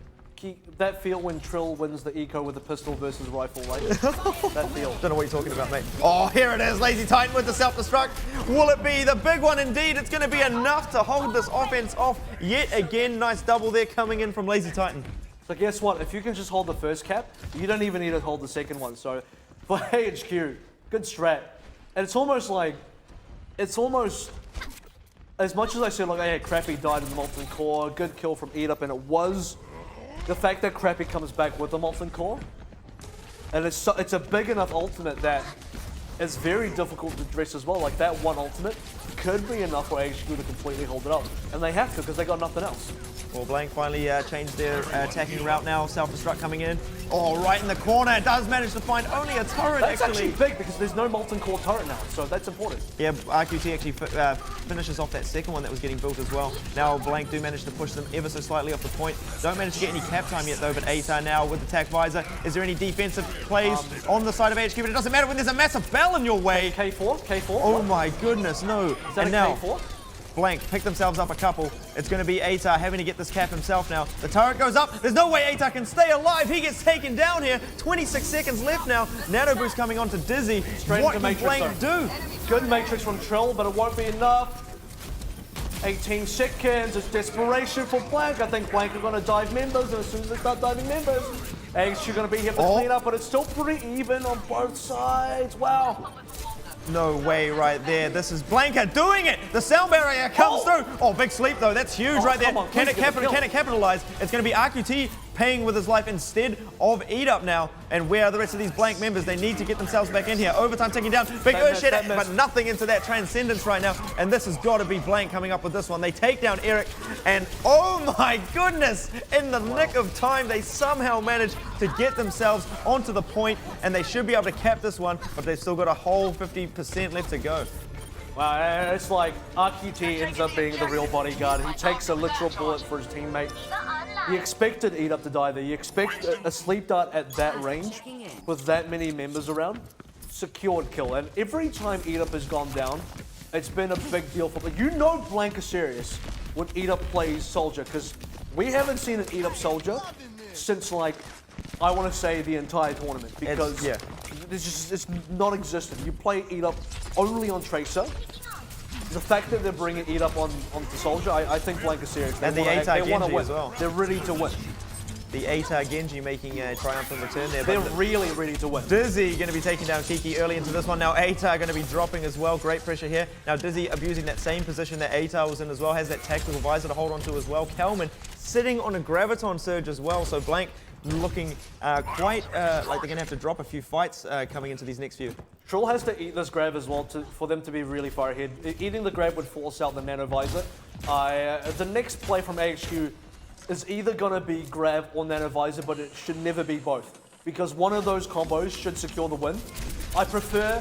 Trill wins the eco with the pistol versus rifle, like that feel. Don't know what you're talking about, mate. Oh, here it is, Lazy Titan with the self-destruct. Will it be the big one indeed? It's going to be enough to hold this offense off yet again. Nice double there coming in from Lazy Titan. So guess what? If you can just hold the first cap, you don't even need to hold the second one. So for AHQ, good strat. And it's almost, as much as I said, like, hey, Crappy died in the Molten Core, good kill from Eat-Up, and it was the fact that Crappy comes back with the Molten Core. And it's a big enough ultimate that it's very difficult to address as well. Like, that one ultimate could be enough for AHQ to completely hold it up. And they have to, because they got nothing else. Well, Blank finally changed their attacking route now. Self-destruct coming in. Oh, right in the corner. It does manage to find only a turret, That's actually big, because there's no Molten Core turret now, so that's important. Yeah, RQT actually finishes off that second one that was getting built as well. Now Blank do manage to push them ever so slightly off the point. Don't manage to get any cap time yet, though, but ATAR now with the attack visor. Is there any defensive plays on the side of HQ? But it doesn't matter when there's a massive bell in your way. K4? Oh my goodness, no. Is that and a now, K4? Blank pick themselves up a couple. It's going to be ATAR having to get this cap himself now. The turret goes up. There's no way ATAR can stay alive. He gets taken down here. 26 seconds left now. Nano Boost coming on to Dizzy. What can Blank do? Good Matrix from Trill, but it won't be enough. 18 seconds. It's desperation for Blank. I think Blank are going to dive members, and as soon as they start diving members, AHQ going to be here for clean up, but it's still pretty even on both sides. Wow. No way right there. This is Blanca doing it. The sound barrier comes through. Oh, big sleep though. That's huge right there. Come on, Can it please capitalize? It's going to be RQT paying with his life instead of Eat Up now. And where are the rest of these Blank members? They need to get themselves back in here. Overtime taking down. Big Earth hit, but nothing into that Transcendence right now. And this has got to be Blank coming up with this one. They take down Eric. And oh my goodness, in the nick of time, they somehow managed to get themselves onto the point. And they should be able to cap this one, but they've still got a whole 50% left to go. Wow, it's like RQT ends up being the real bodyguard. He takes a literal bullet for his teammate. You expected Eat Up to die there. You expect a sleep dart at that range with that many members around. Secured kill. And every time Eat Up has gone down, it's been a big deal for them. You know Blank is serious when Eat Up plays Soldier, because we haven't seen an Eat Up Soldier since, like, I want to say the entire tournament, because it's non-existent. You play Eat Up only on Tracer. The fact that they're bringing Eat Up onto Soldier, I think Blank is serious. And the AHQ Genji as well. They're ready to win. The AHQ Genji making a triumphant return there. They're really ready to win. Dizzy going to be taking down Kiki early into this one. Now AHQ going to be dropping as well. Great pressure here. Now Dizzy abusing that same position that AHQ was in as well. Has that tactical visor to hold on to as well. Kelman sitting on a Graviton Surge as well. So Blank looking quite like they're going to have to drop a few fights coming into these next few. Troll has to eat this grab as well for them to be really far ahead. Eating the grab would force out the Nano Visor. The next play from AHQ is either going to be grab or Nano Visor, but it should never be both, because one of those combos should secure the win. I prefer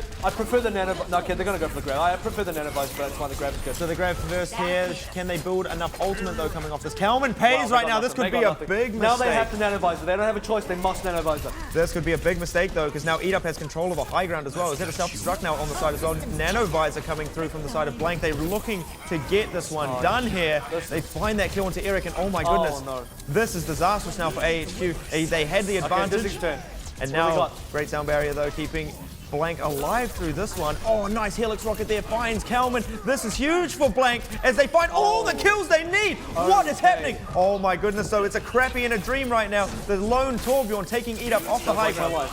the Nano. No, okay, they're going to go for the grab. I prefer the Nano Visor, but that's fine. The grab is good. So the grab first here. Can they build enough ultimate though coming off this? Kelman pays right now. This could be a big mistake. Now they have to Nano Visor. They don't have a choice. They must Nano Visor. This could be a big mistake though, because now Eat Up has control of a high ground as well. Is that a self-destruct now on the side as well? Nano Visor coming through from the side of Blank. They're looking to get this one done here. They find that kill into Eric, and oh my goodness, this is disastrous now for AHQ. They had the advantage, and now great sound barrier though, keeping Blank alive through this one. Oh, nice Helix Rocket there, finds Kelman. This is huge for Blank as they find all the kills they need. What is happening? Oh my goodness, so it's a crappy and a dream right now. The lone Torbjorn taking Eat Up off the high ground.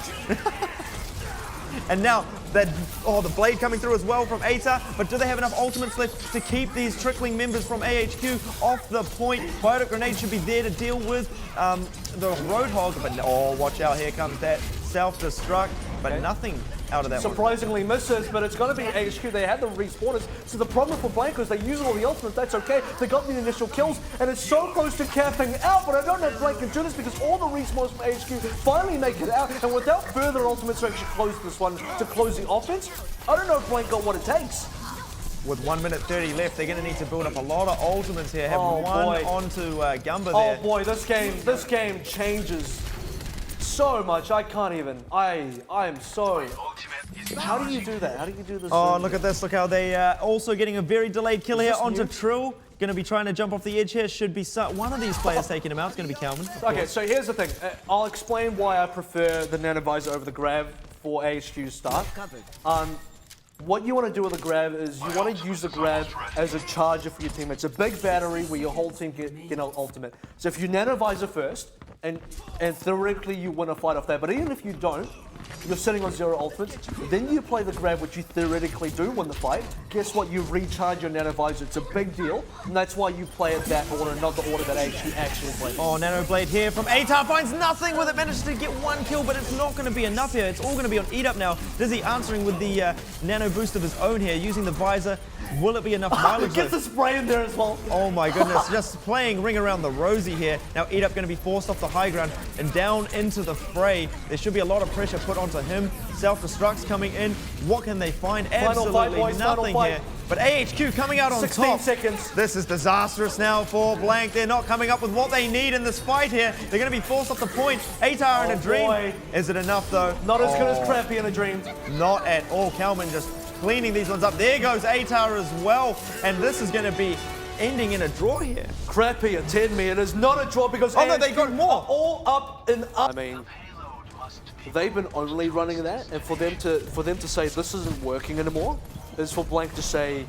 And now, the blade coming through as well from Ata, but do they have enough ultimates left to keep these trickling members from AHQ off the point? Biotic Grenade should be there to deal with the Roadhog, but oh, watch out, here comes that self-destruct, but nothing out of that surprisingly misses, but it's going to be AHQ. They had the respawners, so the problem for Blank is they use all the ultimates. That's okay. They got the initial kills, and it's so close to capping out, but I don't know if Blank can do this because all the respawners from AHQ finally make it out, and without further ultimates to actually close this one, to close the offense, I don't know if Blank got what it takes. With 1 minute 30 left, they're going to need to build up a lot of ultimates here. Have one onto Gumba there. Oh boy, this game changes so much. I can't even. I am so. How do you do that? How do you do this? Oh, look at this. Look how they also getting a very delayed kill here onto Trill. Going to be trying to jump off the edge here. Should be one of these players taking him out. It's going to be Kelman. Okay, so here's the thing. I'll explain why I prefer the Nano Visor over the grab for AHQ's start. What you want to do with the grab is you want to use the grab as a charger for your team. It's a big battery where your whole team can get an ultimate. So if you Nano Visor first, and theoretically you win a fight off that, but even if you don't, you're sitting on 0 ultimates, then you play the grab, which you theoretically do win the fight. Guess what? You recharge your Nano Visor. It's a big deal, and that's why you play it that order, not the order that AHQ actually plays. Oh, Nano Blade here from Atar finds nothing with it. Manages to get 1 kill, but it's not going to be enough here. It's all going to be on Eat Up now. Dizzy answering with the Nano Boost of his own here, using the Visor. Will it be enough mileage? Gets the spray in there as well. Oh my goodness, just playing Ring Around the Rosie here. Now Eat Up going to be forced off the high ground and down into the fray. There should be a lot of pressure put onto him. Self-destructs coming in. What can they find? Absolutely nothing here. But AHQ coming out on 16 seconds. This is disastrous now for Blank. They're not coming up with what they need in this fight here. They're going to be forced off the point. Atar in a dream. Boy. Is it enough though? Not as good as Crappy in a dream. Not at all. Kelman just cleaning these ones up. There goes Atar as well. And this is going to be ending in a draw here. Crappy at 10 me. It is not a draw because no, they got more. All up and up. I mean, they've been only running that, and for them to say this isn't working anymore is for Blank to say,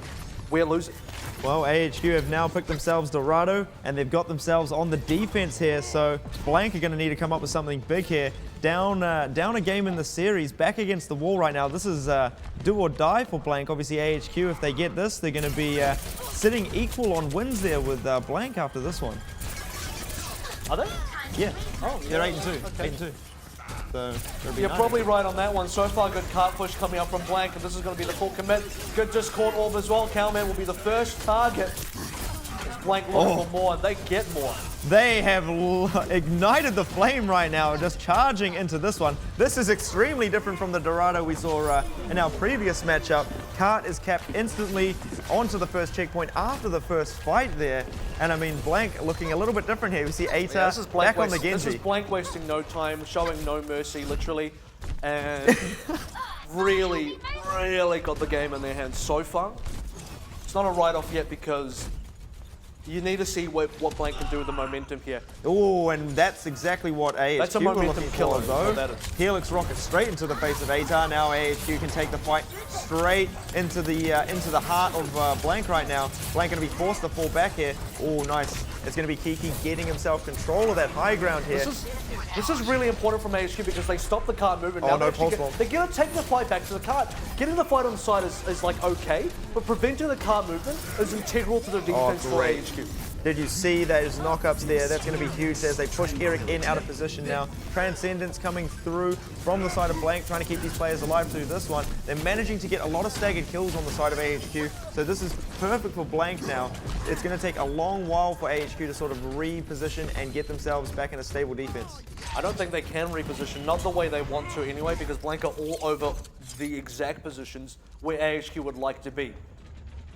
we're losing. Well, AHQ have now picked themselves Dorado, and they've got themselves on the defense here, so Blank are going to need to come up with something big here. Down a game in the series, back against the wall right now. This is do or die for Blank. Obviously, AHQ, if they get this, they're going to be sitting equal on wins there with Blank after this one. Are they? Yeah. Oh, They're yeah. 8-2. Okay. 8-2. So You're probably right on that one. So far, good cart push coming up from Blank, and this is going to be the full commit. Good Discord orb as well. Cowman will be the first target. As Blank looking for more, and they get more. They have ignited the flame right now, just charging into this one. This is extremely different from the Dorado we saw in our previous matchup. Cart is capped instantly onto the first checkpoint after the first fight there. And I mean, Blank looking a little bit different here. We see Ata back on the Genji. This is Blank wasting no time, showing no mercy, literally. And really got the game in their hands so far. It's not a write-off yet because you need to see what Blank can do with the momentum here. Oh, and that's exactly what AHQ That's a were momentum looking killer, for, though. that is. Helix rocket straight into the face of Atar. Now AHQ can take the fight straight into the heart of Blank right now. Blank going to be forced to fall back here. Oh, nice. It's going to be Kiki getting himself control of that high ground here. This is really important from AHQ because they stop the cart movement. Oh, Now no pulse bomb. they're going to take the fight back to the cart. Getting the fight on the side is like okay, but preventing the cart movement is integral to the defense for great. AHQ. Did you see those knockups there? That's going to be huge as they push Eric in out of position now. Transcendence coming through from the side of Blank, trying to keep these players alive through this one. They're managing to get a lot of staggered kills on the side of AHQ, so this is perfect for Blank now. It's going to take a long while for AHQ to sort of reposition and get themselves back in a stable defense. I don't think they can reposition, not the way they want to anyway, because Blank are all over the exact positions where AHQ would like to be.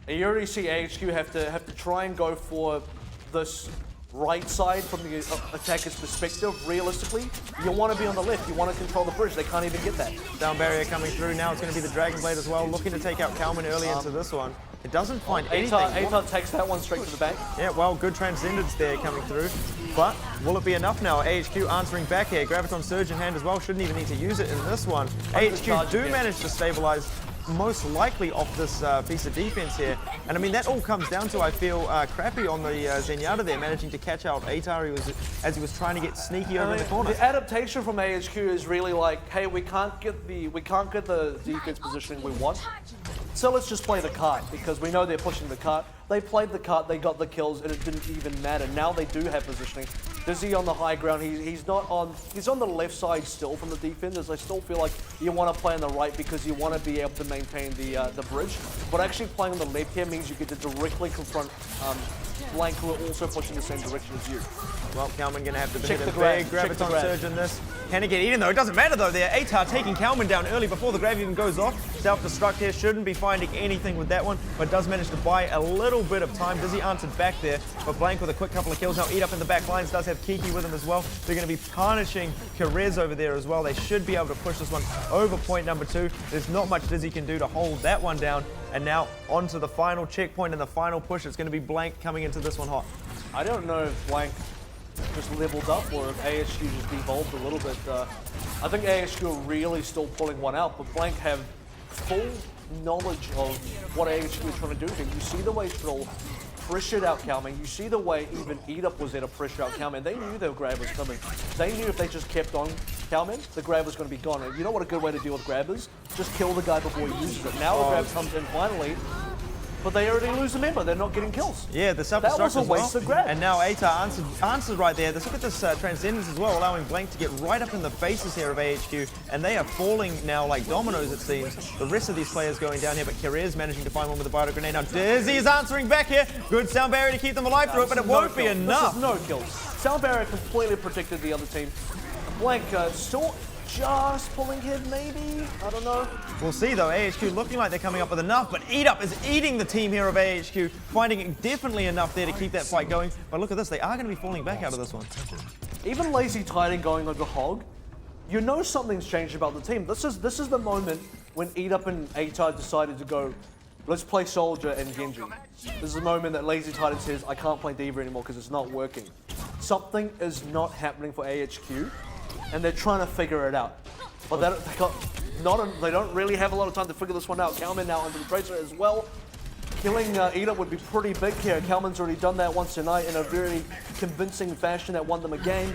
And you already see AHQ have to try and go for this right side from the attacker's perspective. Realistically, you want to be on the left. You want to control the bridge. They can't even get that. Down barrier coming through. Now it's going to be the Dragon Blade as well, looking to take out Kalman early into this one. It doesn't find anything. Atar takes that one straight to the bank. Yeah, well, good Transcendence there coming through. But will it be enough now? AHQ answering back here. Graviton Surge in hand as well. Shouldn't even need to use it in this one. AHQ do manage to stabilize most likely off this piece of defense here. And I mean, that all comes down to, I feel, crappy on the Zenyatta there, managing to catch out Atar as he was trying to get sneaky over in the corner. The adaptation from AHQ is really like, hey, we can't get the defense positioning we want. So let's just play the cart, because we know they're pushing the cart. They played the cart, they got the kills, and it didn't even matter. Now they do have positioning. Dizzy on the high ground, he's on the left side still from the defenders. I still feel like you want to play on the right because you want to be able to maintain the bridge. But actually playing on the left here means you get to directly confront Blank, who are also pushing the same direction as you. Well, Kalman going to have to hit a the big grab, check the Graviton grab. Surge in this. Can he get eaten though? It doesn't matter though there. Atar taking Kalman down early before the grab even goes off. Self-destruct here, shouldn't be finding anything with that one, but does manage to buy a little bit of time. Dizzy answered back there, but Blank with a quick couple of kills now. Eat up in the back lines, does have Kiki with him as well. They're going to be punishing Kerez over there as well. They should be able to push this one over point number 2. There's not much Dizzy can do to hold that one down. And now onto the final checkpoint and the final push. It's going to be Blank coming into this one hot. I don't know if Blank just leveled up or if AHQ just devolved a little bit. I think AHQ are really still pulling one out, but Blank have full knowledge of what AHQ is trying to do here. You see the way Troll pressured out Kalman. You see the way even Eat-Up was there to pressure out Kalman. They knew their grab was coming. They knew if they just kept on Kalman, the grab was going to be gone. And you know what a good way to deal with grab is? Just kill the guy before he uses it. Now the grab comes in finally, but they already lose a member. They're not getting kills. Yeah, the self-destruct That was a as well. waste of grab. And now Atar answered right there. Let's look at this Transcendence as well, allowing Blank to get right up in the faces here of AHQ. And they are falling now like dominoes, it seems. The rest of these players going down here, but Kerez managing to find one with the Bio Grenade. Now Dizzy is answering back here. Good sound barrier to keep them alive through it, but it won't be enough. This is no kills. Sound barrier completely protected the other team. Blank still just pulling ahead, maybe? I don't know. We'll see though. AHQ looking like they're coming up with enough, but Eat Up is eating the team here of AHQ, finding definitely enough there to keep that fight going. But look at this, they are going to be falling back out of this one. Even Lazy Titan going over Hog, you know something's changed about the team. This is the moment when Eat Up and Atar decided to go, let's play Soldier and Genji. This is the moment that Lazy Titan says, I can't play Diva anymore because it's not working. Something is not happening for AHQ, and they're trying to figure it out. But they don't really have a lot of time to figure this one out. Kalman now under the Tracer as well. killing Eater would be pretty big here. Kalman's already done that once tonight in a very convincing fashion that won them a game.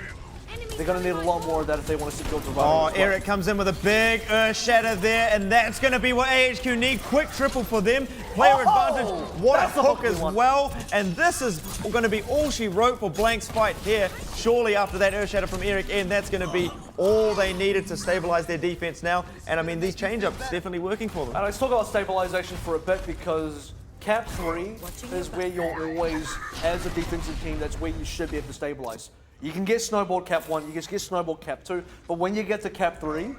They're going to need a lot more of that if they want to secure the Oh, Eric comes in with a big Earth Shatter there, and that's going to be what AHQ need. Quick triple for them. Player advantage. What a hook as well. And this is going to be all she wrote for Blank's fight here. Surely after that Earth Shatter from Eric in, that's going to be all they needed to stabilize their defense now. And I mean, these change-ups definitely working for them. And let's talk about stabilization for a bit, because Cap 3 is where you're always, as a defensive team, that's where you should be able to stabilize. You can get snowballed Cap 1, you can get snowballed Cap 2, but when you get to Cap 3,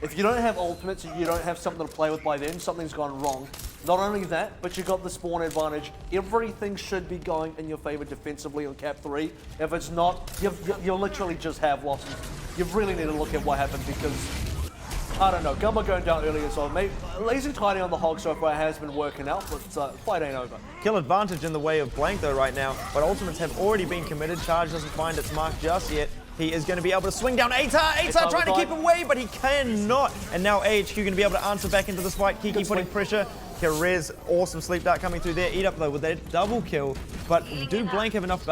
if you don't have ultimates and you don't have something to play with by then, something's gone wrong. Not only that, but you got the spawn advantage. Everything should be going in your favor defensively on Cap 3. If it's not, you literally just have losses. You really need to look at what happened, because I don't know, Gumba going down earlier, so maybe Lazy Tidy on the hog so far has been working out, but fight ain't over. Kill advantage in the way of Blank though right now, but ultimates have already been committed. Charge doesn't find its mark just yet. He is going to be able to swing down AHQ. AHQ trying to keep away, but he cannot. And now AHQ going to be able to answer back into this fight. Kiki putting pressure. Karez, awesome sleep dart coming through there. Eat up though with that double kill. But do Blank have enough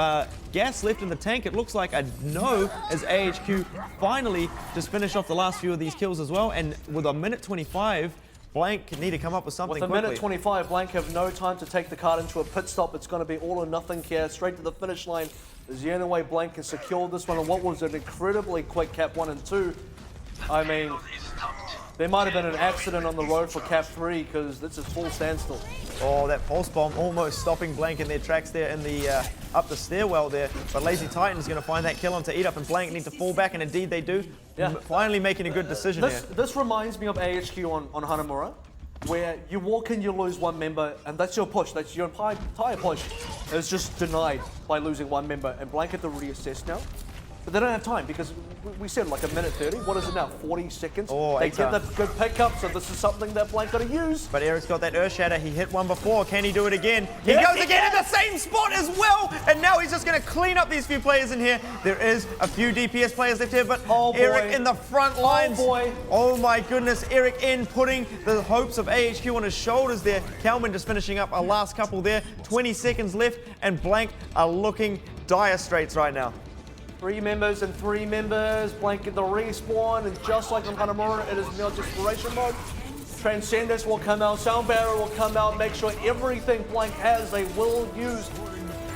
gas left in the tank? It looks like a no, as AHQ finally just finish off the last few of these kills as well. And with a minute 25, Blank need to come up with something quickly. With a minute 25, Blank have no time to take the card into a pit stop. It's going to be all or nothing here, straight to the finish line. Is the only way Blank can secure this one, and what was an incredibly quick Cap 1 and 2. I mean, there might have been an accident on the road for Cap 3, because this is full standstill. Oh, that pulse bomb almost stopping Blank in their tracks there in the up the stairwell there. But Lazy Titan's going to find that kill onto Eat Up, and Blank need to fall back, and indeed they do. Yeah. Finally making a good decision here. This reminds me of AHQ on Hanamura, where you walk in, you lose one member, and that's your push. That's your entire push. It's just denied by losing one member, and Blank had to reassess now. But they don't have time, because we said like a minute 30. What is it now? 40 seconds? Oh, they get the good pickup, so this is something that Blank got to use. But Eric's got that Earth Shatter. He hit one before. Can he do it again? He goes again in the same spot as well. And now he's just going to clean up these few players in here. There is a few DPS players left here, but Eric in the front lines. Oh boy. Oh my goodness. Eric in, putting the hopes of AHQ on his shoulders there. Kalman just finishing up a last couple there. 20 seconds left, and Blank are looking dire straits right now. 3 members and 3 members. Blank in the respawn, and just like on Hanamura, it is now desperation mode. Transcendence will come out, Sound Barrier will come out, make sure everything Blank has, they will use.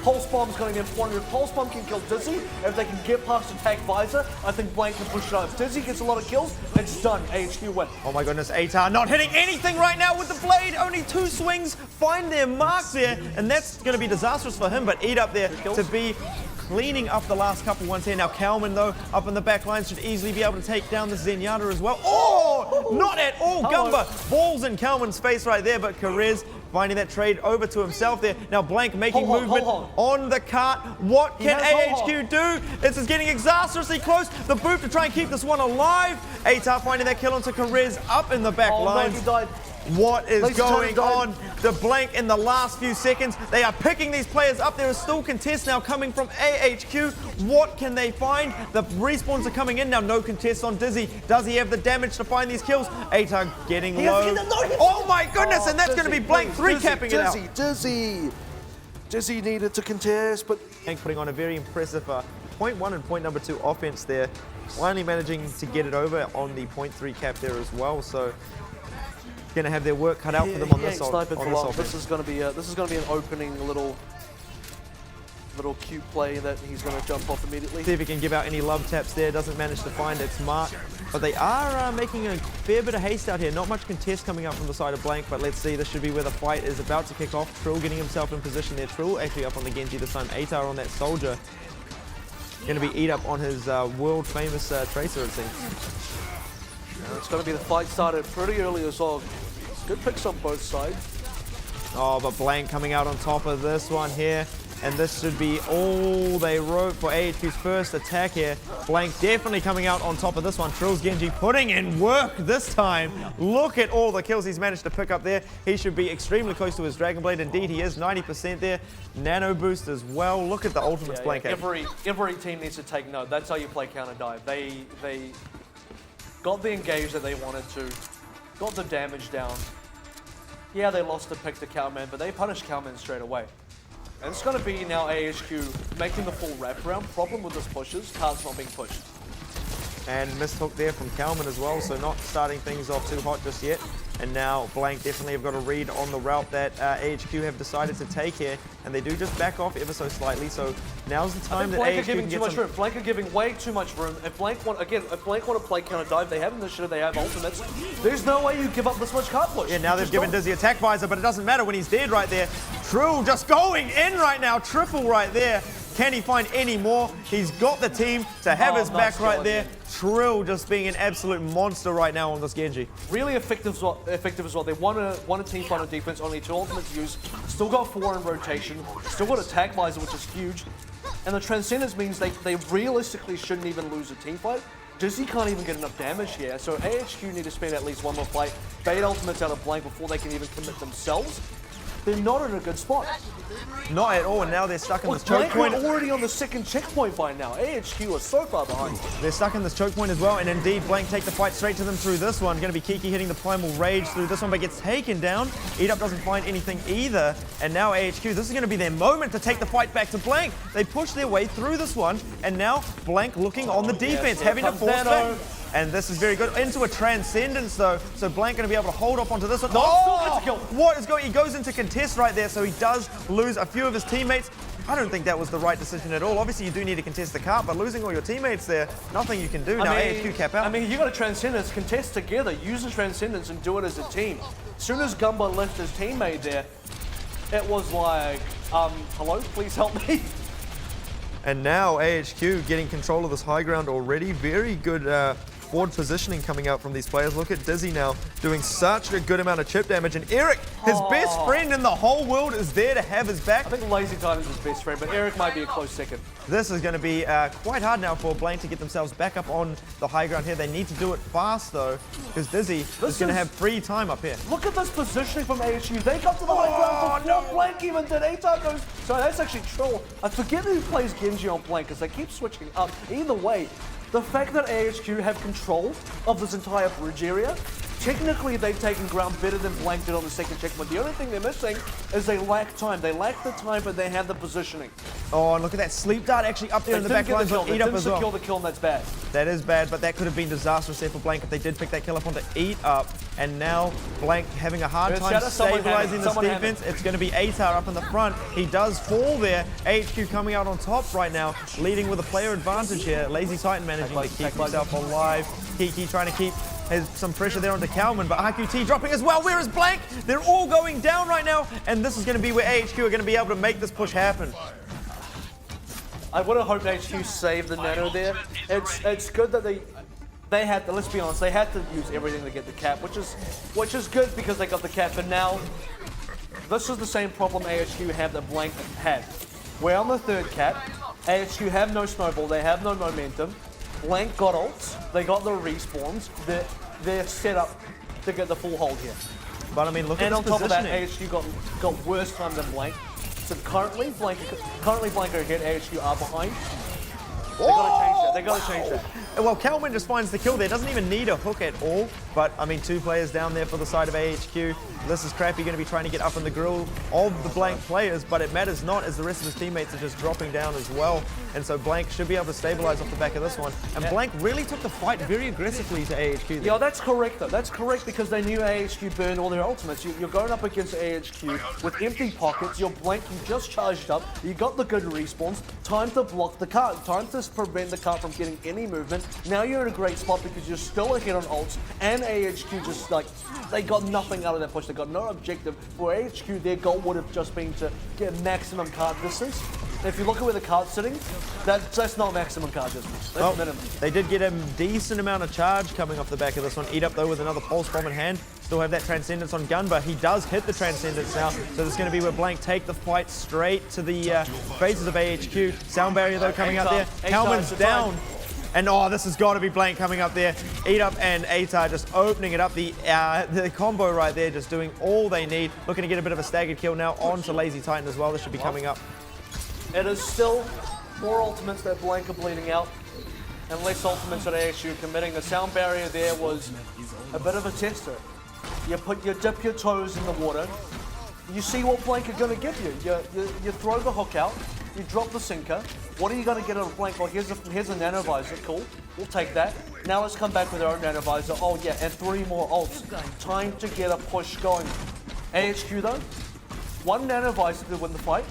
Pulse Bomb's going to get important. If Pulse Bomb can kill Dizzy, if they can get past Attack Visor, I think Blank can push it out. If Dizzy gets a lot of kills, it's done. AHQ win. Oh my goodness, ATAR not hitting anything right now with the blade. Only 2 swings find their mark there, and that's going to be disastrous for him, but Eat Up there to be cleaning up the last couple ones here. Now Kalman though, up in the back line, should easily be able to take down the Zenyatta as well. Oh, not at all. Gumba balls in Kalman's face right there, but Karez finding that trade over to himself there. Now Blank making movement on the cart. What can AHQ do? This is getting disastrously close. The boot to try and keep this one alive. ATAR finding that kill onto Karez up in the back line. No, he died. What is going on? The Blank in the last few seconds. They are picking these players up. There is still contest now coming from AHQ. What can they find? The respawns are coming in now. No contest on Dizzy. Does he have the damage to find these kills? ATAR getting low. Oh my goodness, and that's going to be Blank 3-capping it out. Dizzy needed to contest, but Blank putting on a very impressive point 1 and point number 2 offense there. Finally managing to get it over on the point 3 cap there as well. So going to have their work cut out for them on this offense. This is going to be an opening little cute play that he's going to jump off immediately. See if he can give out any love taps there. Doesn't manage to find its mark, but they are making a fair bit of haste out here. Not much contest coming up from the side of Blank, but let's see. This should be where the fight is about to kick off. Trill getting himself in position there. Trill actually up on the Genji this time. ATAR on that soldier. Going to be Eat Up on his world famous Tracer, it seems. It's going to be the fight started pretty early as well. Good picks on both sides. Oh, but Blank coming out on top of this one here. And this should be all they wrote for AHQ's first attack here. Blank definitely coming out on top of this one. Trill's Genji putting in work this time. Look at all the kills he's managed to pick up there. He should be extremely close to his Dragon Blade. Indeed, he is 90% there. Nano boost as well. Look at the ultimates Blank had. Every team needs to take note. That's how you play counter dive. They got the engage that they wanted to, got the damage down. Yeah, they lost the pick to Cowman, but they punished Cowman straight away. And it's going to be now AHQ making the full wraparound. Problem with this push is cards not being pushed. And missed hook there from Kalman as well, so not starting things off too hot just yet. And now Blank definitely have got a read on the route that AHQ have decided to take here, and they do just back off ever so slightly. So now's the time that Blank AHQ are giving can too get much some... room. Blank are giving way too much room. If Blank want to play counter dive, they have initiative, they have ultimates. There's no way you give up this much card push. Yeah, now they've given Dizzy attack visor, but it doesn't matter when he's dead right there. True just going in right now, triple right there. Can he find any more? He's got the team to have his back right there. Trill just being an absolute monster right now on this Genji. Really effective as well. They won a team fight on defense, only 2 ultimates used. Still got 4 in rotation. Still got attack visor, which is huge. And the Transcendence means they realistically shouldn't even lose a team fight. Dizzy can't even get enough damage here, so AHQ need to spend at least 1 more fight, bait ultimates out of Blank before they can even commit themselves. They're not in a good spot. Not at all, and now they're stuck in this choke Blank point. are already on the 2nd checkpoint by now. AHQ are so far behind. They're stuck in this choke point as well, and indeed Blank take the fight straight to them through this one. Going to be Kiki hitting the Primal Rage through this one, but gets taken down. Eat Up doesn't find anything either, and now AHQ, this is going to be their moment to take the fight back to Blank. They push their way through this one, and now Blank looking on the defense, having to force back. And this is very good. Into a Transcendence, though. So Blank going to be able to hold up onto this one. What is going? He goes into contest right there, so he does lose a few of his teammates. I don't think that was the right decision at all. Obviously, you do need to contest the cart, but losing all your teammates there, nothing you can do. Now AHQ cap out. I mean, you got a Transcendence, contest together, use the Transcendence and do it as a team. As soon as Gumba left his teammate there, it was like, hello, please help me. And now AHQ getting control of this high ground already. Very good forward positioning coming out from these players. Look at Dizzy now doing such a good amount of chip damage. And Eric, his best friend in the whole world, is there to have his back. I think Lazy Titan's his best friend, but Eric might be a close second. This is going to be quite hard now for Blank to get themselves back up on the high ground here. They need to do it fast, though, because Dizzy is going to have free time up here. Look at this positioning from AHQ. They got to the high ground before Blank even did. A-Time goes. So that's actually Troll. I forget who plays Genji on Blank, because they keep switching up. Either way, the fact that AHQ have control of this entire bridge area, technically they've taken ground better than Blank did on the 2nd checkpoint. The only thing they're missing is they lack time. They lack the time, but they have the positioning. Oh, and look at that sleep dart actually up there in the back lines on Eat Up as well. They didn't secure the kill, and that's bad. That is bad, but that could have been disastrous there for Blank if they did pick that kill up onto Eat Up. And now Blank having a hard time stabilizing this defense. It's going to be Atar up in the front. He does fall there. AHQ coming out on top right now, leading with a player advantage here. Lazy Titan managing to keep himself alive. Kiki trying to keep some pressure there onto Kalman, but IQT dropping as well. Where is Blank? They're all going down right now, and this is going to be where AHQ are going to be able to make this push happen. I would have hoped HQ saved the nano there. It's good that they had to, let's be honest, they had to use everything to get the cap, which is good because they got the cap, but now this is the same problem AHQ had that Blank had. We're on the 3rd cap. AHQ have no snowball, they have no momentum. Blank got ults, they got the respawns, they're set up to get the full hold here. But I mean, look at this on top positioning. of that, AHQ got worse time than Blank. So currently Blank are ahead, AHQ are behind. They gotta change that. Well, Kalman just finds the kill there. Doesn't even need a hook at all. But, I mean, 2 players down there for the side of AHQ. This is Crappy going to be trying to get up in the grill of the Blank players, but it matters not as the rest of his teammates are just dropping down as well. And so Blank should be able to stabilize off the back of this one. And Blank really took the fight very aggressively to AHQ there. Yeah, that's correct though. That's correct because they knew AHQ burned all their ultimates. You're going up against AHQ with empty pockets. You're Blank, you just charged up. You got the good respawns. Time to block the cart. Time to prevent the cart from getting any movement. Now you're in a great spot because you're still ahead on ults, and AHQ just like, they got nothing out of that push. They got no objective. For AHQ, their goal would have just been to get maximum card distance. And if you look at where the cart's sitting, that's not maximum card distance. That's minimum. They did get a decent amount of charge coming off the back of this one. Eat Up though with another pulse bomb in hand. Still have that Transcendence on Gun, but he does hit the Transcendence now. So this is going to be where Blank take the fight straight to the faces of AHQ. Sound barrier though coming out there. Kalman's down. And oh, this has got to be Blank coming up there. Eat Up and Atar just opening it up. The combo right there, just doing all they need. Looking to get a bit of a staggered kill now onto Lazy Titan as well. This should be coming up. It is still more ultimates that Blank are bleeding out, and less ultimates that AHQ committing. The sound barrier there was a bit of a tester. you dip your toes in the water. You see what Blank are going to give you. You throw the hook out, you drop the sinker. What are you going to get out of Blank? Well, here's a nano visor. Cool. We'll take that. Now let's come back with our own nano visor. Oh yeah, and 3 more ults. Time to get a push going. AHQ though, 1 nano visor to win the fight.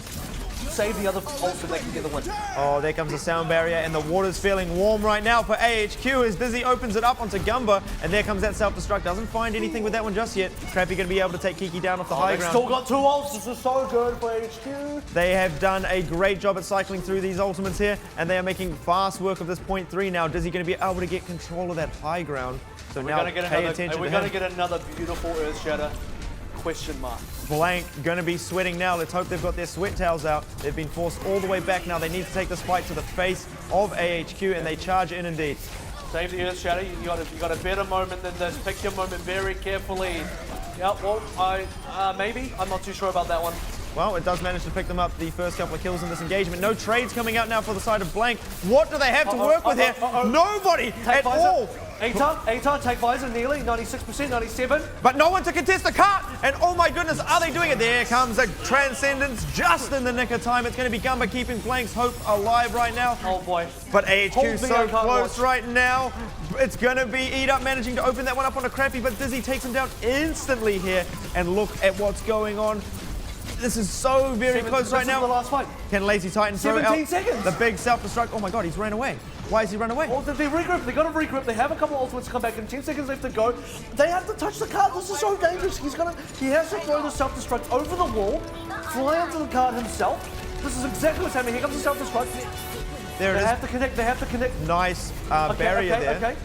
Save the other ults and they can get the win. Oh, there comes the sound barrier, and the water's feeling warm right now for AHQ as Dizzy opens it up onto Gumba, and there comes that self-destruct. Doesn't find anything with that one just yet. Crappy going to be able to take Kiki down off the high ground. Still got 2 ults. This is so good for AHQ. They have done a great job at cycling through these ultimates here, and they are making fast work of this point 3 now. Dizzy going to be able to get control of that high ground. So now pay attention to him. We're going to get another beautiful Earth Shatter. Question mark. Blank going to be sweating now. Let's hope they've got their sweat towels out. They've been forced all the way back now. They need to take this fight to the face of AHQ, and they charge in indeed. Save the Earth Shatter. You got a better moment than this. Pick your moment very carefully. Yeah, well, maybe. I'm not too sure about that one. Well, it does manage to pick them up the first couple of kills in this engagement. No trades coming out now for the side of Blank. What do they have to work with here? Nobody at all. Atar, take visor, nearly 96%, 97. But no one to contest the cart. And oh my goodness, are they doing it? There comes a transcendence just in the nick of time. It's going to be Gumba keeping Blank's hope alive right now. Oh boy. But AHQ so close right now. It's going to be Eat Up managing to open that one up on a Crappy, but Dizzy takes him down instantly here. And look at what's going on. This is so very close right now. This is the last fight. Can Lazy Titan throw out 17 seconds. The big self-destruct? Oh my god, he's ran away. Why has he run away? Well, they regroup. They got to regroup. They have a couple of ultimates to come back, and 10 seconds left to go. They have to touch the cart. This is so dangerous. He has to throw the self-destruct over the wall, fly onto the cart himself. This is exactly what's happening. Here comes the self-destruct. There it is. They have to connect. They have to connect. Nice barrier there. Okay.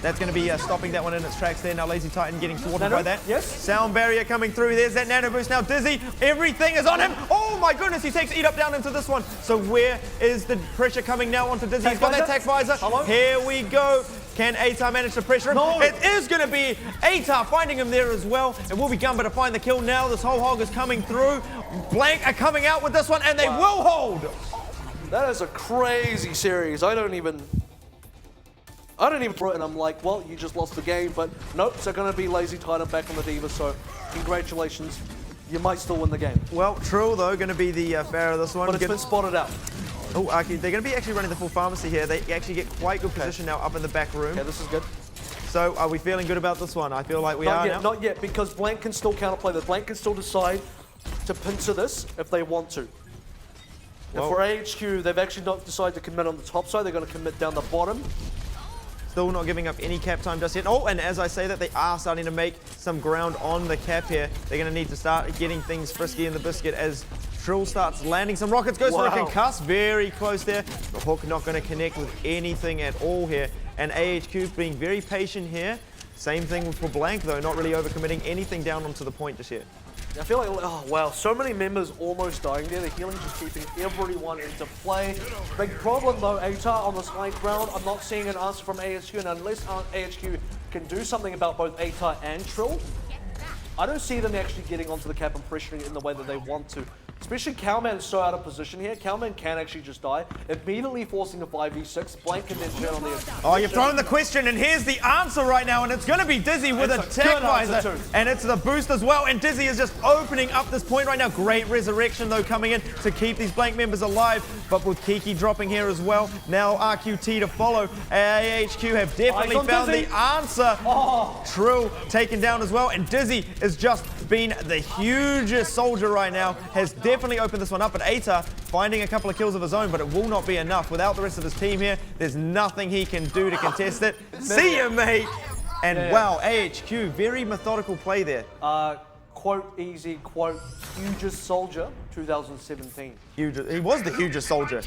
That's going to be stopping that one in its tracks there. Now Lazy Titan getting thwarted by that. Yes. Sound barrier coming through. There's that nano boost. Now Dizzy, everything is on him. Oh my goodness, he takes Eat Up down into this one. So where is the pressure coming now onto Dizzy? He's got that tech visor. Hello? Here we go. Can Atar manage to pressure him? No. It is going to be Atar finding him there as well. It will be Gumba to find the kill now. This whole hog is coming through. Blank are coming out with this one, and they will hold. That is a crazy series. I don't even throw it, and I'm like, well, you just lost the game, but nope, it's going to be Lazy Titan back on the Diva, so congratulations. You might still win the game. Well, Trill, though, going to be the Pharaoh of this one. But it's been spotted out. Oh, okay, they're going to be actually running the full pharmacy here. They actually get quite good position now up in the back room. Yeah, this is good. So, are we feeling good about this one? I feel like we are now. Not yet, because Blank can still counterplay this. Blank can still decide to pincer this if they want to. And for AHQ, they've actually not decided to commit on the top side. They're going to commit down the bottom. Still not giving up any cap time just yet. Oh, and as I say that, they are starting to make some ground on the cap here. They're going to need to start getting things frisky in the biscuit as Trill starts landing some rockets. Goes for a concuss. Very close there. The hook not going to connect with anything at all here. And AHQ being very patient here. Same thing for Blank, though. Not really overcommitting anything down onto the point just yet. I feel like, oh wow, so many members almost dying there. The healing just keeping everyone into play. Big problem though, Atar on this high ground. I'm not seeing an answer from AHQ, and unless AHQ can do something about both Atar and Trill, I don't see them actually getting onto the cap and pressuring it in the way that they want to. Especially Cowman is so out of position here. Cowman can actually just die, immediately forcing a 5v6. Blank can then turn on the... Oh, you've thrown the question, and here's the answer right now, and it's going to be Dizzy with a tech visor, and it's the boost as well, and Dizzy is just opening up this point right now. Great resurrection, though, coming in to keep these Blank members alive, but with Kiki dropping here as well. Now RQT to follow. AHQ have definitely found the answer. Trill taken down as well, and Dizzy has just been the hugest soldier right now, has definitely opened this one up, but Atar finding a couple of kills of his own, but it will not be enough. Without the rest of his team here, there's nothing he can do to contest it. See you, mate! And wow, AHQ, very methodical play there. Quote easy, quote, hugest soldier, 2017. He was the hugest soldier.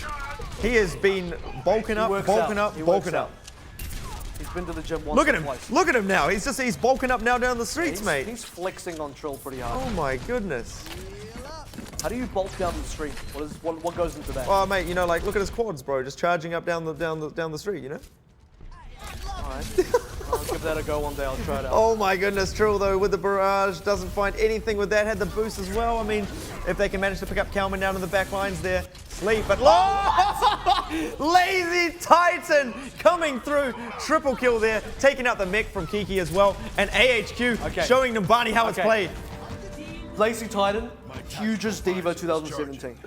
He has been bulking up, bulking up, bulking up. He's been to the gym once or twice. Look at him now. He's bulking up now down the streets, mate. He's flexing on Trill pretty hard. Oh my goodness. How do you bulk down the street? What goes into that? Oh mate, you know, like look at his quads, bro, just charging up down the street, you know? Alright. I'll give that a go one day, I'll try it out. Oh my goodness, Trill though with the barrage, doesn't find anything with that, had the boost as well. I mean, if they can manage to pick up Kalman down in the back lines there, sleep, but Lazy Titan coming through. Triple kill there, taking out the mech from Kiki as well. And AHQ showing Numbani how it's played. Lazy Titan, hugest diva 2017.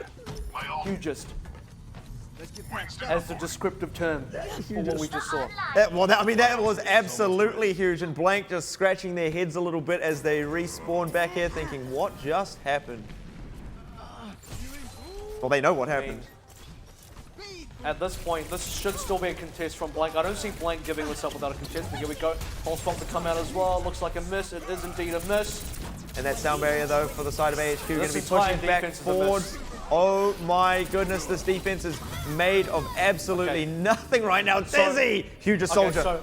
Hugest. As the descriptive term for what we just saw. That was absolutely huge. And Blank just scratching their heads a little bit as they respawn back here thinking, what just happened? Well, they know what happened. At this point, this should still be a contest from Blank. I don't see Blank giving this up without a contest, but here we go. Pulse bomb to come out as well. Looks like a miss. It is indeed a miss. And that sound barrier, though, for the side of AHQ, going to be entire pushing back defense is a forward. miss. Oh my goodness, this defense is made of absolutely nothing right now. Dizzy, hugest soldier.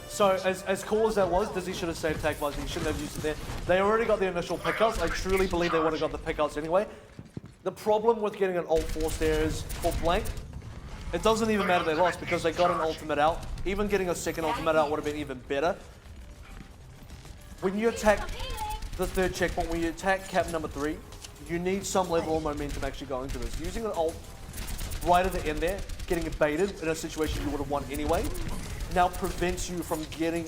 So as cool as that was, Dizzy should have saved tag visor. He shouldn't have used it there. They already got the initial pickouts. I truly believe they would have got the pickouts anyway. The problem with getting an ult force there is for Blank, it doesn't even matter they lost because they got an ultimate out. Even getting a second ultimate out would have been even better. When you attack the third checkpoint, when you attack cap number 3, you need some level of momentum actually going to this. Using an ult right at the end there, getting it baited in a situation you would have won anyway, now prevents you from getting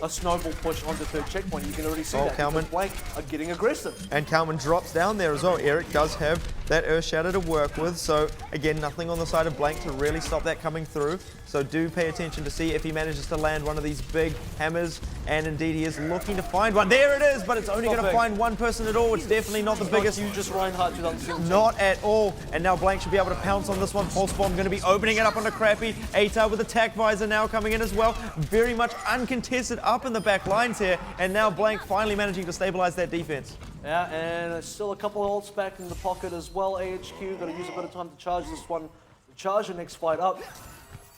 a snowball push on the third checkpoint. You can already see that because Blank are getting aggressive. And Kalman drops down there as well. Eric does have that Earth Shatter to work with, so again, nothing on the side of Blank to really stop that coming through. So do pay attention to see if he manages to land one of these big hammers, and indeed he is looking to find one. There it is, but it's only going to find one person at all. It's definitely not the biggest. You just Reinhardt 2017. Not at all. And now Blank should be able to pounce on this one. Pulse Bomb going to be opening it up on the Crappy. ATAR with attack visor now coming in as well. Very much uncontested up in the back lines here. And now Blank finally managing to stabilize that defense. Yeah, and still a couple of ults back in the pocket as well. AHQ got to use a bit of time to charge this one. Charge the next fight up.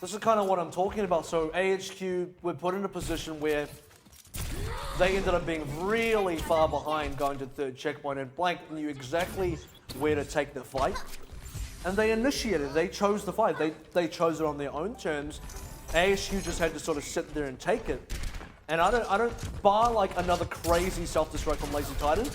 This is kind of what I'm talking about. So AHQ were put in a position where they ended up being really far behind going to third checkpoint, and Blank knew exactly where to take the fight. And they initiated, they chose the fight. They chose it on their own terms. AHQ just had to sort of sit there and take it. And I don't bar like another crazy self-destruct from Lazy Titan.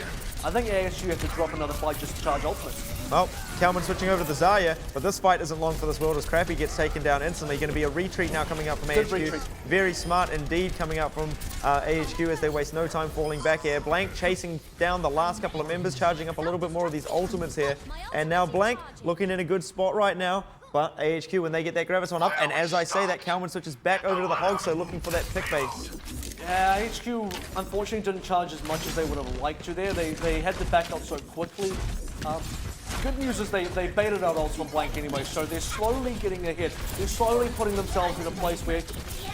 I think AHQ have to drop another fight just to charge ultimates. Well, Kalman switching over to the Zarya, but this fight isn't long for this world as Crappy gets taken down instantly. Going to be a retreat now coming up from Good AHQ. retreat. Very smart indeed coming up from AHQ as they waste no time falling back here. Blank chasing down the last couple of members, charging up a little bit more of these ultimates here. And now Blank looking in a good spot right now. But AHQ, when they get that Graviton up, and as I say, that Kalman switches back over to the Hog, so looking for that pick base. Yeah, HQ unfortunately didn't charge as much as they would have liked to there. They had to back up so quickly. Good news is they baited out ults from Blank anyway, so they're slowly getting ahead. They're slowly putting themselves in a place where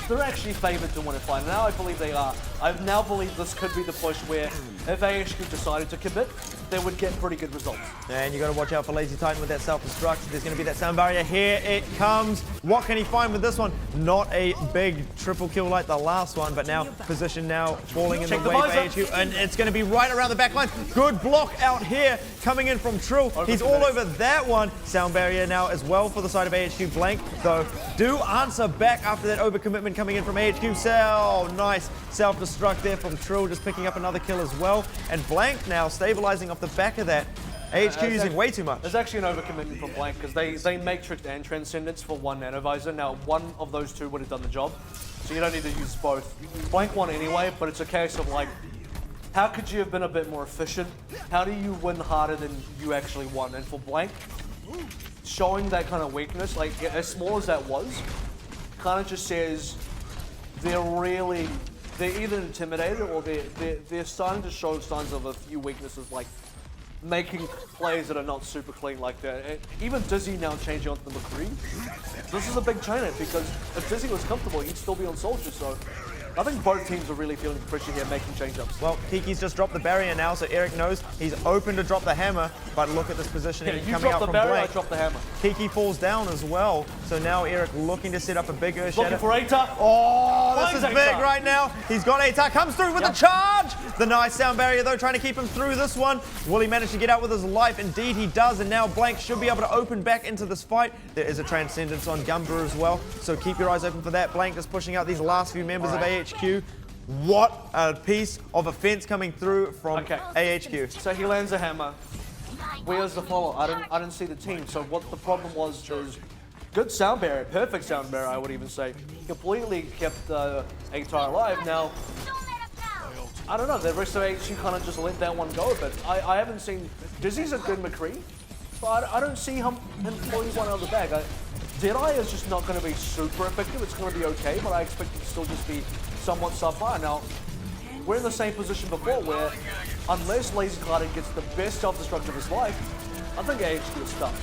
they're actually favored to win a fight. Now I believe they are. I now believe this could be the push where if AHQ decided to commit, they would get pretty good results. And you got to watch out for Lazy Titan with that self-destruct. There's going to be that sound barrier. Here it comes. What can he find with this one? Not a big triple kill like the last one, but now position now falling in the way for AHQ, and it's going to be right around the back line. Good block out here coming in from Trill. He's all over that one. Sound barrier now as well for the side of AHQ. Blank, though, do answer back after that overcommitment coming in from AHQ. Nice self-destruct there from Trill, just picking up another kill as well. And Blank now stabilizing off the back of that. AHQ using way too much. There's actually an overcommitment from Blank because they Matrix and Transcendence for one nanovisor. Now, one of those two would have done the job, so you don't need to use both. Blank won anyway, but it's a case of like, how could you have been a bit more efficient? How do you win harder than you actually won? And for Blank, showing that kind of weakness, like as small as that was, kind of just says they're either intimidated or they're starting to show signs of a few weaknesses, like making plays that are not super clean like that. And even Dizzy now changing onto the McCree. This is a big trainer because if Dizzy was comfortable, he'd still be on Soldier. So I think both teams are really feeling the pressure here, making change-ups. Well, Kiki's just dropped the barrier now, so Eric knows he's open to drop the hammer, but look at this positioning coming out from Blank. I dropped the hammer. Kiki falls down as well, so now Eric looking to set up a big Earth Shatter. Looking for ATAR. Oh, this is Finds big ATAR. right now. He's got ATAR, comes through with the charge. The nice sound barrier though, trying to keep him through this one. Will he manage to get out with his life? Indeed he does, and now Blank should be able to open back into this fight. There is a Transcendence on Gumber as well, so keep your eyes open for that. Blank just pushing out these last few members of AHQ. What a piece of offense coming through from AHQ. So he lands a hammer. Where's the follow? I didn't see the team. So what the problem was is Good sound barrier, perfect sound barrier, I would even say. Completely kept ATAR alive. Now, I don't know, the rest of AHQ kind of just let that one go a bit. I haven't seen, Dizzy's a good McCree, but I don't see him pulling one out of the bag. Deadeye is just not going to be super effective. It's going to be okay, but I expect it to still just be somewhat subpar. Now, we're in the same position before where unless Lazy Carter gets the best self-destruct of his life, I think AHQ is stuck.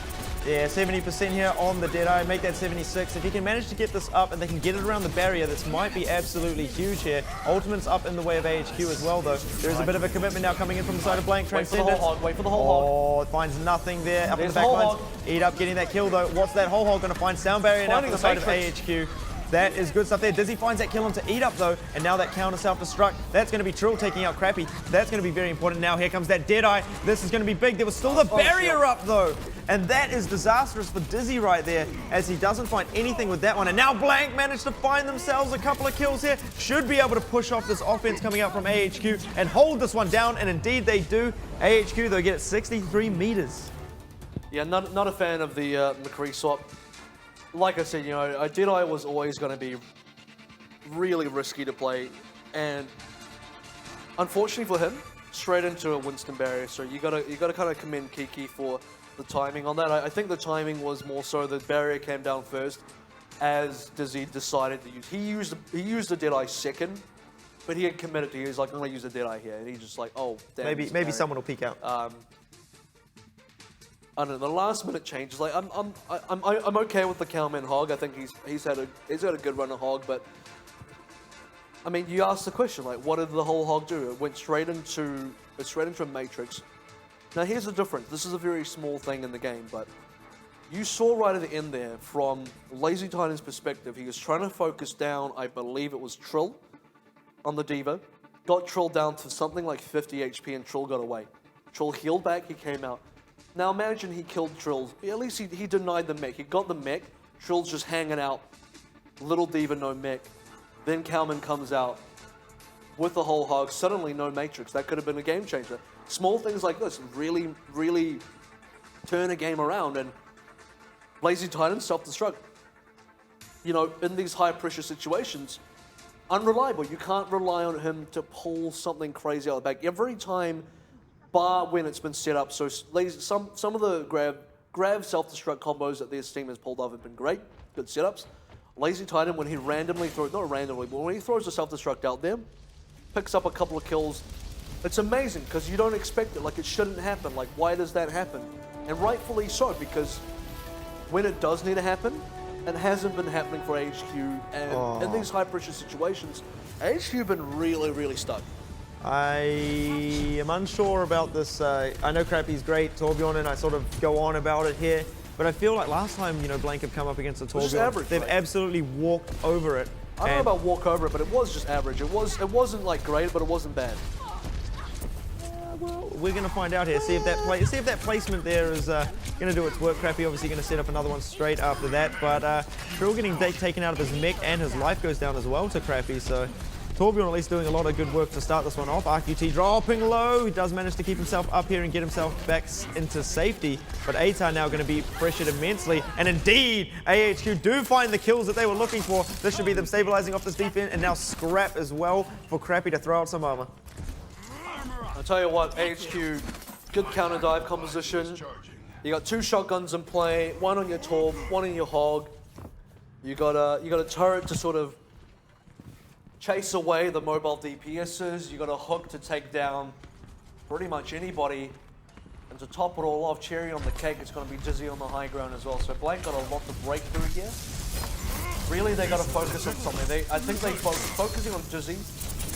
Yeah, 70% here on the Deadeye, make that 76. If he can manage to get this up and they can get it around the barrier, this might be absolutely huge here. Ultimate's up in the way of AHQ as well, though. There is a bit of a commitment now coming in from the side of Blank. Wait for the whole hog, wait for the whole hog. Oh, finds nothing there. Up in There's the back the whole lines. Eat up, getting that kill, though. What's that whole hog going to find? Sound barrier now from the side of AHQ. That is good stuff there. Dizzy finds that kill onto Eat Up though, and now that counter self-destruct. That's going to be Trill taking out Crappy. That's going to be very important. Now here comes that Deadeye. This is going to be big. There was still the barrier up though, and that is disastrous for Dizzy right there, as he doesn't find anything with that one. And now Blank managed to find themselves a couple of kills here. Should be able to push off this offense coming out from AHQ and hold this one down, and indeed they do. AHQ though get it 63 meters. Yeah, not a fan of the McCree swap. Like I said, you know, Deadeye was always going to be really risky to play, and unfortunately for him, straight into a Winston barrier. So you gotta kind of commend Kiki for the timing on that. I think the timing was more so the barrier came down first, as Dizzy decided to use. He used the Deadeye second, but he had committed to. He was like, I'm gonna use the Deadeye here, and he's just like, oh, damn. Maybe someone will peek out. I don't know, the last minute changes. Like I'm okay with the Cowman hog. I think he's had a good run of hog, but I mean, you asked the question, like, what did the whole hog do? It went straight into a matrix. Now here's the difference. This is a very small thing in the game, but you saw right at the end there, from Lazy Titan's perspective, he was trying to focus down, I believe it was Trill on the Diva. Got Trill down to something like 50 HP and Trill got away. Trill healed back, he came out. Now imagine he killed Trill. At least he denied the mech. He got the mech. Trill's just hanging out. Little Diva, no mech. Then Cowman comes out with the whole hog. Suddenly no matrix. That could have been a game changer. Small things like this really, really turn a game around. And Lazy Titan, self-destruct. You know, in these high pressure situations, unreliable. You can't rely on him to pull something crazy out of the bag. Every time, bar when it's been set up, so some of the grab self-destruct combos that this team has pulled off have been great, good setups. Lazy Titan, when he randomly throws, not randomly, but when he throws a self-destruct out there, picks up a couple of kills, it's amazing because you don't expect it, like it shouldn't happen, like why does that happen? And rightfully so, because when it does need to happen, it hasn't been happening for AHQ, and in these high pressure situations, AHQ have been really, really stuck. I am unsure about this. I know Crappy's great, Torbjorn, and I sort of go on about it here, but I feel like last time, you know, Blank have come up against the Torbjorn, they've absolutely walked over it. I don't know about walk over it, but it was just average. It wasn't like great, but it wasn't bad. Well, we're going to find out here. See if that placement there is going to do its work. Crappy obviously going to set up another one straight after that, but Trill getting taken out of his mech and his life goes down as well to Crappy, so Torbjorn at least doing a lot of good work to start this one off. RQT dropping low. He does manage to keep himself up here and get himself back into safety. But ATAR now going to be pressured immensely. And indeed, AHQ do find the kills that they were looking for. This should be them stabilizing off this defense. And now Scrap as well for Crappy to throw out some armor. I'll tell you what, AHQ, good counter dive composition. You got two shotguns in play, one on your Torb, one on your Hog. You got a turret to sort of chase away the mobile DPSs. You got a hook to take down pretty much anybody. And to top it all off, cherry on the cake, it's going to be Dizzy on the high ground as well. So Blank got a lot to break through here. Really, they got to focus on something. I think focusing on Dizzy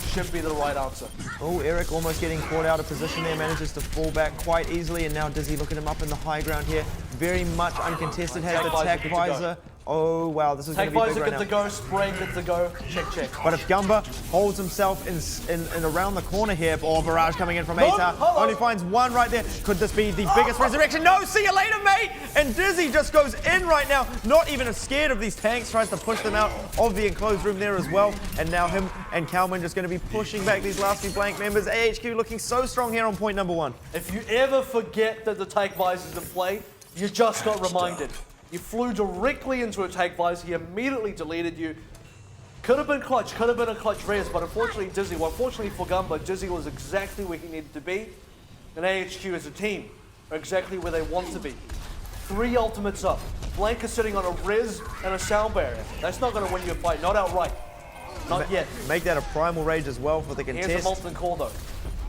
should be the right answer. Oh, Eric almost getting caught out of position there, manages to fall back quite easily, and now Dizzy looking him up in the high ground here. Very much uncontested, has the tack visor. Oh wow, this is going to be big right now. Take visor, good to go, spray, good to go, check. But if Gumba holds himself in around the corner here, Barrage coming in from ATAR, only finds one right there. Could this be the biggest resurrection? No, see you later, mate! And Dizzy just goes in right now, not even scared of these tanks, tries to push them out of the enclosed room there as well. And now him and Cowman just going to be pushing back these last few Blank members. AHQ looking so strong here on point number one. If you ever forget that the take visor's in play, you just got reminded. You flew directly into a tag visor. He immediately deleted you. Could have been clutch, could have been a clutch res, but unfortunately Dizzy, well, unfortunately for Gumba, Dizzy was exactly where he needed to be. And AHQ as a team are exactly where they want to be. 3 ultimates up. Blank is sitting on a res and a sound barrier. That's not going to win you a fight, not outright. Not yet. Make that a primal rage as well for the Here's contest. a molten core though.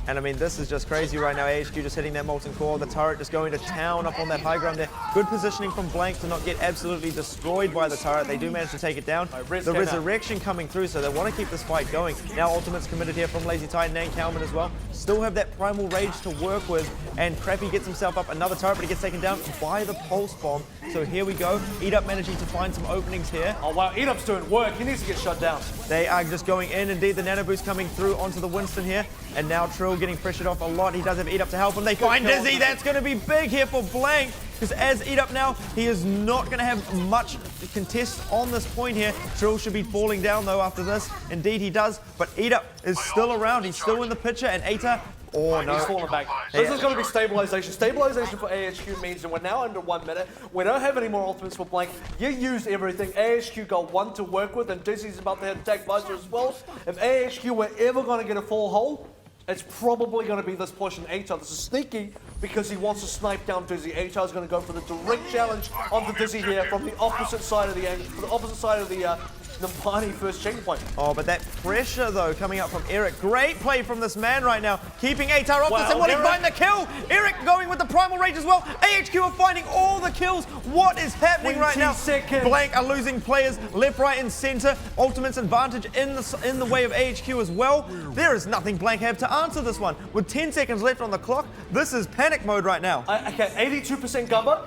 And I mean, this is just crazy right now. AHQ just hitting that molten core. The turret just going to town up on that high ground there. Good positioning from Blank to not get absolutely destroyed by the turret. They do manage to take it down. The resurrection coming through, so they want to keep this fight going. Now ultimate's committed here from Lazy Titan and Kalman as well. Still have that primal rage to work with. And Crappy gets himself up another turret, but he gets taken down by the pulse bomb. So here we go. Eat Up managing to find some openings here. Oh wow, Eat Up's doing work. He needs to get shut down. They are just going in. Indeed, the nano boost coming through onto the Winston here. And now Trill getting pressured off a lot. He does have Eat Up to help him. They find Dizzy. That's going to be big here for Blank. Because as Eat Up now, he is not going to have much contest on this point here. Trill should be falling down though after this. Indeed he does. But Eat Up is still around. He's still in the picture. And Eta, oh no. He's falling back. This is going to be stabilization. Stabilization for AHQ means that we're now under 1 minute. We don't have any more ultimates for Blank. You used everything. AHQ got 1 to work with, and Dizzy's about to hit attack visor as well. If AHQ were ever going to get a full hold, it's probably going to be this push in Eta. This is sneaky because he wants to snipe down Dizzy. Eta is going to go for the direct challenge of the Dizzy here from the opposite side of the angle, from the opposite side of the Nambani first checkpoint. Oh, but that pressure though coming up from Eric. Great play from this man right now, keeping Atar off this, and will he find the kill? Eric going with the primal rage as well. AHQ are finding all the kills. What is happening right now? Blank are losing players left, right, and center. Ultimate's advantage in the way of AHQ as well. There is nothing Blank have to answer this one. With 10 seconds left on the clock, this is panic mode right now. Okay, 82% Gumba.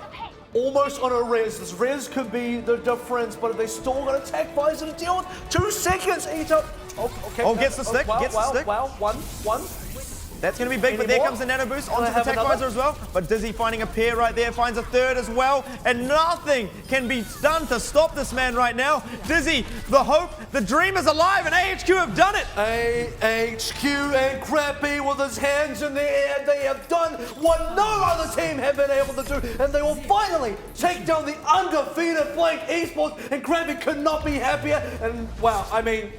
Almost on a res. This res could be the difference, but they still got a tech visor to deal with. 2 seconds, Eat Up. Oh, okay. Oh, gets the stick, gets the stick. Wow, one. That's going to be big, but there comes the nano boost onto the tech visor as well. But Dizzy finding a pair right there, finds a third as well. And nothing can be done to stop this man right now. Dizzy, the hope, the dream is alive, and AHQ have done it. AHQ and Crappy with his hands in the air. They have done what no other team have been able to do. And they will finally take down the undefeated Blank Esports. And Crappy could not be happier. And wow, I mean,